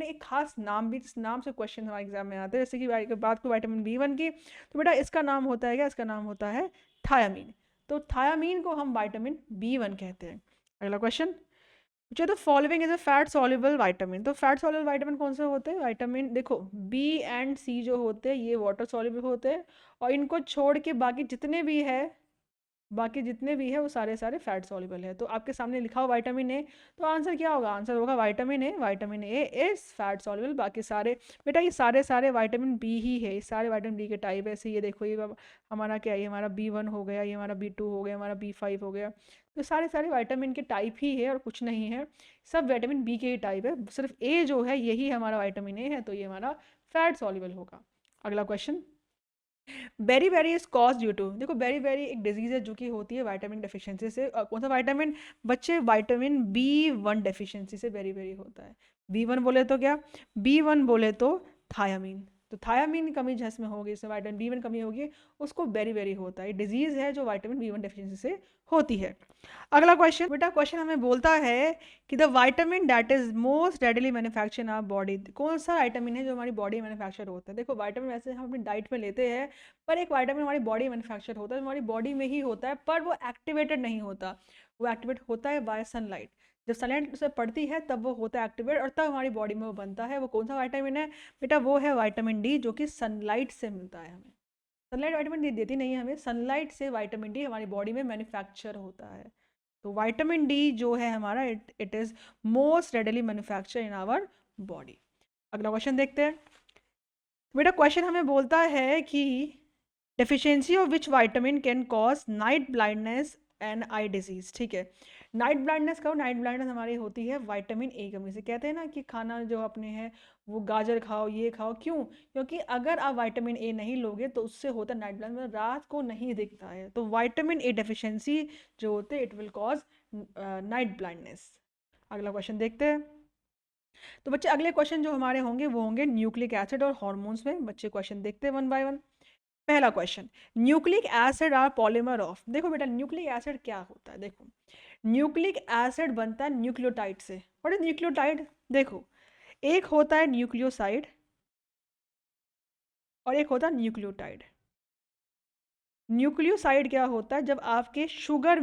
एक खास नाम भी, इस नाम से क्वेश्चन हमारे एग्जाम में आते हैं। जैसे कि बात को विटामिन बी1 की, तो बेटा इसका नाम होता है क्या, इसका नाम होता है थायामीन। तो थायामीन को हम विटामिन बी1 कहते हैं। अगला क्वेश्चन, जो the following is a fat soluble vitamin. तो फैट सॉल्युबल विटामिन कौन से होते हैं, विटामिन देखो बी एंड सी जो होते हैं ये वाटर सॉल्युबल होते हैं, और इनको छोड़ के बाकी जितने भी है वो सारे सारे फैट सॉल्युबल है। तो आपके सामने लिखा हो विटामिन ए, तो आंसर क्या होगा, आंसर होगा vitamin A. Vitamin A is fat soluble. बाकी सारे, बेटा ये सारे सारे विटामिन बी ही है, ये सारे विटामिन बी के टाइप है। ऐसे ये देखो, ये हमारा क्या है, ये हमारा बी1 हो गया, ये हमारा बी2 हो गया, हमारा बी5 हो गया। तो सारे सारे विटामिन के टाइप ही है और कुछ नहीं है, सब विटामिन बी के ही टाइप है। सिर्फ ए जो है यही हमारा विटामिन ए है, तो ये हमारा फैट सॉल्युबल होगा। अगला question, beriberi is cause due to. देखो बेरी बेरी एक डिजीज है जो कि होती है विटामिन डेफिशिएंसी से। कौन सा विटामिन बच्चे, विटामिन बी1 डेफिशिएंसी से बेरी बेरी होता है। बी1 बोले तो क्या, बी1 बोले तो थायामीन। तो थायामीन की कमी जिसमें होगी, इसमें विटामिन बी1 कमी होगी, उसको बेरी बेरी होता है। डिजीज है जो विटामिन बी1 डेफिशिएंसी से होती है। अगला क्वेश्चन, बेटा क्वेश्चन हमें बोलता है कि the vitamin that is most readily manufacture in our body. कौन सा विटामिन है जो हमारी बॉडी मैन्युफैक्चर होता है। देखो विटामिन वैसे हम अपनी डाइट में लेते हैं, पर एक विटामिन हमारी बॉडी मैन्युफैक्चर होता है, हमारी बॉडी में ही होता है, पर वो एक्टिवेटेड नहीं होता। वो एक्टिवेट होता है बाय सनलाइट। जब सनलाइट उसे पड़ती है तब वो होता है एक्टिवेट, और तब हमारी बॉडी में वो बनता है। वो कौन सा विटामिन है बेटा, वो है विटामिन डी, जो कि सनलाइट से मिलता है हमें। सनलाइट विटामिन डी देती नहीं है हमें, सनलाइट से विटामिन डी हमारी बॉडी में मैन्युफैक्चर होता है। तो विटामिन डी जो है हमारा, it is most readily manufacture in our body. अगला क्वेश्चन देखते हैं। बेटा क्वेश्चन हमें बोलता है कि deficiency of which vitamin can cause night blindness and eye disease. ठीक है, नाइट ब्लाइंडनेस का, नाइट ब्लाइंडनेस हमारी होती है विटामिन ए कमी से। कहते हैं ना कि खाना जो अपने हैं वो गाजर खाओ, ये खाओ, क्यों, क्योंकि अगर आप विटामिन ए नहीं लोगे तो उससे होता है नाइट ब्लाइंडनेस, मतलब रात को नहीं दिखता है। तो विटामिन ए डेफिशिएंसी जो होते हैं it will cause night blindness. अगला क्वेश्चन देखते हैं। तो बच्चे अगले क्वेश्चन जो हमारे होंगे वो होंगे न्यूक्लिक एसिड और हॉर्मोन्स में। बच्चे क्वेश्चन देखते हैं वन बाय वन। पहला question, nucleic acid are polymer of. देखो बेटा न्यूक्लिक एसिड क्या होता है, देखो न्यूक्लिक एसिड बनता है न्यूक्लियोटाइड से। व्हाट इज न्यूक्लियोटाइड, देखो एक होता है न्यूक्लियोसाइड और एक होता है न्यूक्लियोटाइड। न्यूक्लियोसाइड क्या होता है, जब आपके शुगर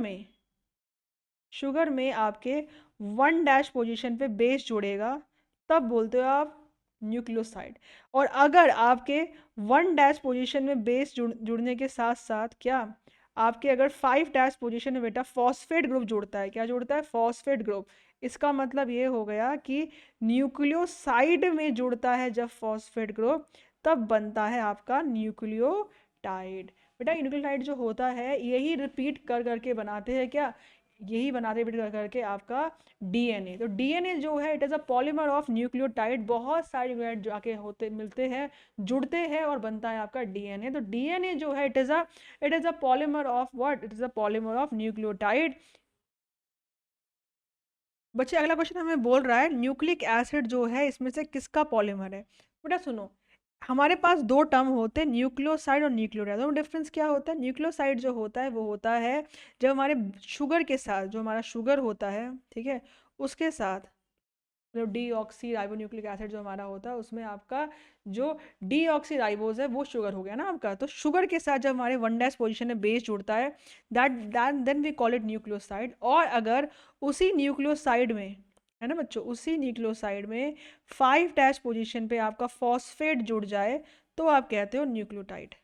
में आपके 1' पोजीशन पे बेस जुड़ेगा तब बोलते हो आप न्यूक्लियोसाइड। और अगर आपके 1' पोजीशन में बेस जुड़ने के साथ साथ क्या, आपके अगर 5' पोजीशन में बेटा फॉस्फेट ग्रुप जुड़ता है, क्या जुड़ता है, फॉस्फेट ग्रुप। इसका मतलब ये हो गया कि न्यूक्लियोसाइड में जुड़ता है जब फॉस्फेट ग्रुप, तब बनता है आपका न्यूक्लियोटाइड। बेटा न्यूक्लियोटाइड जो होता है यही रिपीट कर करके बनाते हैं क्या, यही बनाते रिपीट कर करके आपका डीएनए। तो डीएनए जो है it is a polymer of nucleotide. बहुत सारे न्यूक्लियोटाइड जाके होते मिलते हैं, जुड़ते हैं और बनता है आपका डीएनए। तो डीएनए जो है it is a polymer of what, it is a polymer of nucleotide. बच्चे अगला क्वेश्चन हमें बोल रहा है न्यूक्लिक एसिड जो है इसमें से किसका पॉलीमर है। बेटा सुनो, हमारे पास दो टर्म होते हैं न्यूक्लियोसाइड और न्यूक्लियोटाइड। दोनों डिफरेंस क्या होता है, न्यूक्लियोसाइड जो होता है वो होता है जब हमारे शुगर के साथ, जो हमारा शुगर होता है, ठीक है, उसके साथ मतलब डीऑक्सी राइबो न्यूक्लिक एसिड जो हमारा होता है उसमें आपका जो डीऑक्सी राइबोज है वो शुगर हो गया ना आपका। तो शुगर के साथ जब हमारे 1' पोजीशन में बेस जुड़ता है that then we call it nucleoside. और अगर उसी न्यूक्लियोसाइड में, है ना बच्चों, उसी न्यूक्लियोसाइड में 5' पोजीशन पे आपका फॉस्फेट जुड़ जाए तो आप कहते हो न्यूक्लियोटाइड।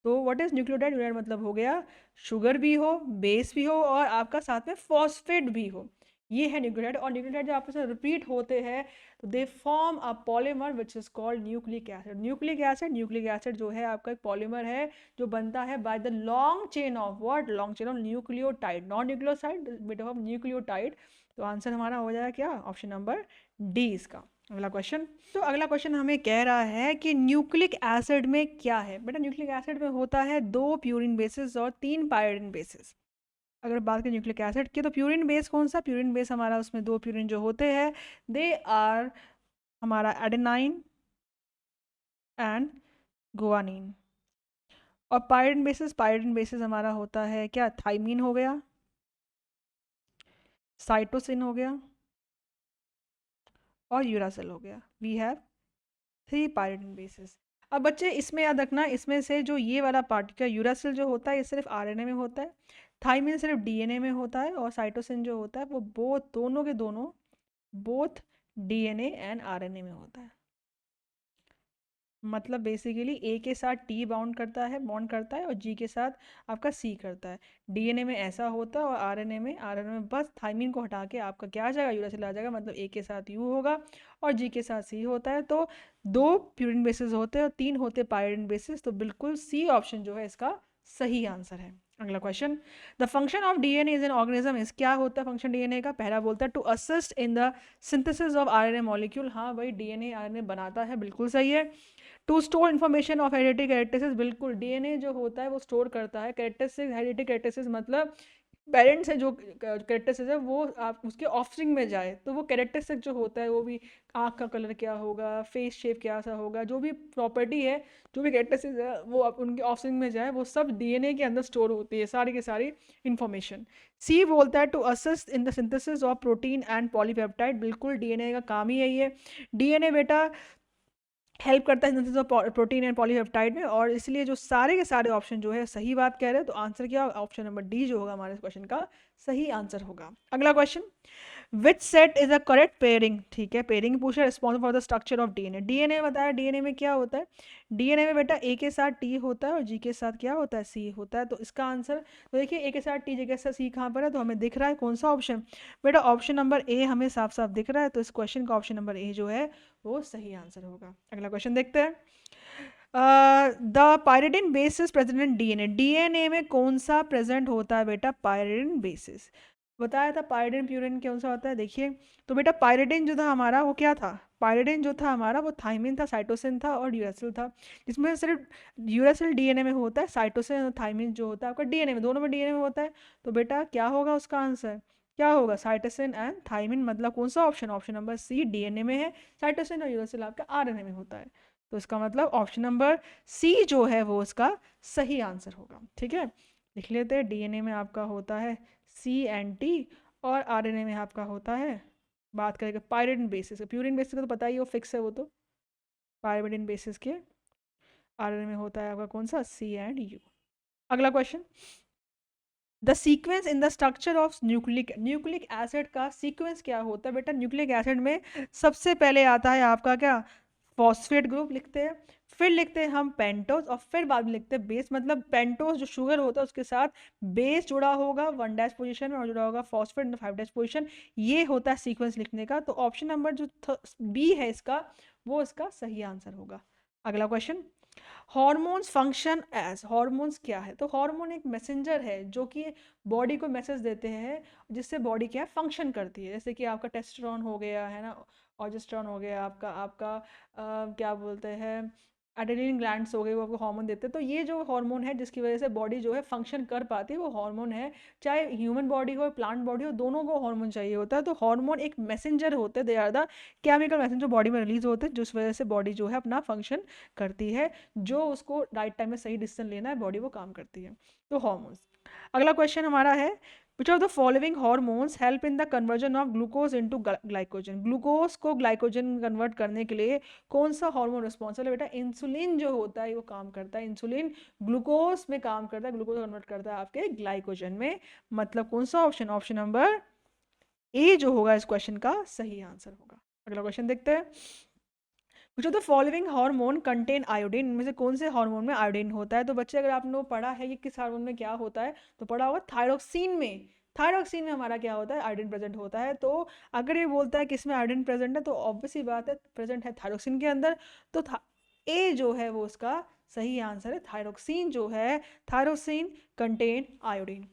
तो व्हाट इज न्यूक्लियोटाइड, न्यूक्लियोटाइड मतलब हो गया शुगर भी हो, बेस भी हो और आपका साथ में फॉस्फेट भी हो, ये है न्यूक्लियोटाइड। और न्यूक्लियोटाइड जब आपस में रिपीट होते हैं तो they form a polymer which is called nucleic acid. Nucleic acid जो है आपका एक पॉलीमर है जो बनता है by the long chain of what, long chain of nucleotide, non nucleoside bit of nucleotide. तो आंसर हमारा हो जाएगा क्या, ऑप्शन नंबर डी इसका। अगला क्वेश्चन। तो अगला क्वेश्चन हमें कह रहा है कि न्यूक्लिक एसिड में क्या है। बेटा न्यूक्लिक एसिड में होता है 2 प्यूरिन बेसिस और 3 पायरिन बेसिस। अगर बात करें न्यूक्लिक एसिड की, तो प्यूरिन बेस कौन सा, प्यूरिन बेस हमारा उसमें 2 प्यूरिन जो होते हैं दे आर हमारा एडेनाइन एंड गुआनिन। और पायरिन बेसिस हमारा होता है क्या, थाइमीन हो गया, साइटोसिन हो गया और यूरासिल हो गया। We have 3 purine bases. अब बच्चे इसमें याद रखना, इसमें से जो ये वाला पार्टिकल यूरासिल जो होता है ये सिर्फ आरएनए में होता है, थाइमिन सिर्फ डीएनए में होता है, और साइटोसिन जो होता है वो बोथ दोनों के दोनों बोथ डीएनए एंड आरएनए में होता है। मतलब बेसिकली ए के साथ टी बॉन्ड करता है और जी के साथ आपका सी करता है। डीएनए में ऐसा होता है और आरएनए में बस थाइमिन को हटा के आपका क्या आ जाएगा, यूरासिल आ जाएगा। मतलब ए के साथ यू होगा और जी के साथ सी होता है। तो 2 प्यूरिन बेसिस होते हैं और 3 होते हैं पायरिन बेसिस। तो बिल्कुल सी ऑप्शन जो है इसका सही आंसर है। अगला question, the function of DNA is an organism is, क्या होता है फंक्शन डीएनए का। पहला बोलता है to assist in the synthesis of RNA molecule. हाँ भाई डीएनए आरएनए बनाता है, बिल्कुल सही है। To store information of heredity characteristics, बिल्कुल डीएनए जो होता है वो स्टोर करता है कैरेक्टरिस्टिक्स, हेरिडिटी कैरेक्टरिस्टिक्स मतलब पेरेंट्स से जो कैरेक्टरिस्टिक्स है वो आप उसके ऑफस्प्रिंग में जाए तो वो कैरेक्टरिस्टिक जो होता है वो भी आँख का कलर क्या होगा, फेस शेप क्या सा होगा, जो भी प्रॉपर्टी है, जो भी कैरेक्टरिस्टिक्स है वो आप उनके ऑफस्प्रिंग में जाए, वो सब डीएनए के अंदर स्टोर होती है सारी की सारी इन्फॉर्मेशन। सी बोलता है to assist in the synthesis of protein and polypeptide, बिल्कुल डीएनए का काम ही है ये। डीएनए बेटा हेल्प करता है synthesis of protein and polypeptide में, और इसलिए जो सारे के सारे ऑप्शन जो है सही बात कह रहे हैं। तो आंसर क्या, ऑप्शन नंबर डी जो होगा हमारे क्वेश्चन का सही आंसर होगा। अगला question, which set is a correct pairing. ठीक है, पेयरिंग पूछा, responsible for the structure of DNA. DNA बताया, डीएनए में क्या होता है, डीएनए में बेटा ए के साथ टी होता है और जी के साथ क्या होता है, सी होता है। तो इसका आंसर तो देखिए ए के साथ टी, जी के साथ सी कहाँ पर है, तो हमें दिख रहा है कौन सा ऑप्शन, बेटा ऑप्शन नंबर ए हमें साफ साफ दिख रहा है। तो इस क्वेश्चन का ऑप्शन नंबर ए जो है वो सही आंसर होगा। अगला क्वेश्चन देखते हैं, the pyridine basis present in DNA. DNA में कौन सा प्रेजेंट होता है बेटा, पायरिडिन बेसिस। बताया था पायरिडिन प्यूरिन कौन सा होता है, देखिए तो बेटा पायरिडिन जो था हमारा वो क्या था, पायरिडिन जो था हमारा वो थाइमिन था, साइटोसिन था और यूरासिल था। जिसमें सिर्फ यूरासिल डीएनए में होता है, साइटोसिन और थाइमिन जो होता है आपका डीएनए में, दोनों में डीएनए में होता है। तो बेटा क्या होगा उसका आंसर, क्या होगा, साइटोसिन एंड थाइमिन। मतलब कौन सा option, option number C DNA में है, साइटोसिन और यूरासिल आपका आरएनए में होता है। तो इसका मतलब ऑप्शन नंबर सी जो है वो इसका सही आंसर होगा। ठीक है, लिख लेते हैं, डीएनए में आपका होता है सी एंड टी और आरएनए में आपका होता है, बात करेंगे पायरिडिन बेसिस, प्यूरिन बेसिस का तो पता ही वो फिक्स है, वो तो पायरिडिन बेसिस के आरएनए में होता है आपका कौन सा, सी एंड यू। अगला question, the sequence in the structure of nucleic acid का सीक्वेंस क्या होता है बेटा। न्यूक्लिक एसिड में सबसे पहले आता है आपका क्या, फॉस्फेट ग्रुप लिखते हैं, फिर लिखते हैं हम पेंटोज और फिर बाद में लिखते हैं बेस। मतलब पेंटोज जो शुगर होता है उसके साथ बेस जुड़ा होगा 1' पोजीशन में और जुड़ा होगा फॉस्फेट इन 5' पोजीशन। ये होता है सीक्वेंस लिखने का। तो ऑप्शन नंबर जो बी है इसका वो इसका सही आंसर होगा। अगला question, hormones function as, hormones क्या है, तो हार्मोन एक मैसेंजर है जो कि बॉडी को मैसेज देते हैं जिससे बॉडी क्या है फंक्शन करती है। जैसे कि आपका टेस्टोस्टेरोन हो गया है ना, ऑर्जेस्ट्रॉन हो गया आपका आपका क्या बोलते हैं एड्रेनलिन ग्लैंड्स हो गए, वो आपको हार्मोन देते हैं। तो ये जो हार्मोन है जिसकी वजह से बॉडी जो है फंक्शन कर पाती है वो हार्मोन है। चाहे ह्यूमन बॉडी हो प्लांट बॉडी हो, दोनों को हार्मोन चाहिए होता है। तो हार्मोन एक मैसेंजर होते हैं, they are the chemical messenger body में रिलीज होते हैं जिस वजह से बॉडी जो है अपना फंक्शन करती है, जो उसको राइट टाइम में सही डिसीजन लेना है बॉडी वो काम करती है। तो हार्मोन्स। अगला क्वेश्चन हमारा है, which of the following hormones help in the conversion of glucose into glycogen. Glucose को ग्लाइकोजन कन्वर्ट करने के लिए कौन सा हार्मोन रिस्पॉन्सिबल है बेटा, इंसुलिन जो होता है वो काम करता है। इंसुलिन ग्लूकोज में काम करता है, ग्लूकोज कन्वर्ट करता है आपके ग्लाइकोजन में। मतलब कौन सा ऑप्शन, ऑप्शन नंबर ए जो होगा इस क्वेश्चन का सही आंसर होगा। अगला क्वेश्चन देखते हैं, विच of the following hormone contain iodine. इनमें से कौन से हार्मोन में आयोडीन होता है। तो बच्चे अगर आपने पढ़ा है कि किस हार्मोन में क्या होता है तो पढ़ा होगा थायरोक्सिन में। थायरोक्सिन में हमारा क्या होता है, आयोडीन प्रेजेंट होता है। तो अगर ये बोलता है किसमें आयोडीन प्रेजेंट है तो ऑब्वियस ही बात है प्रेजेंट है थायरोक्सिन के अंदर। तो ए जो है वो उसका सही आंसर है, थायरोक्सिन जो है, थायरोक्सिन कंटेन आयोडीन।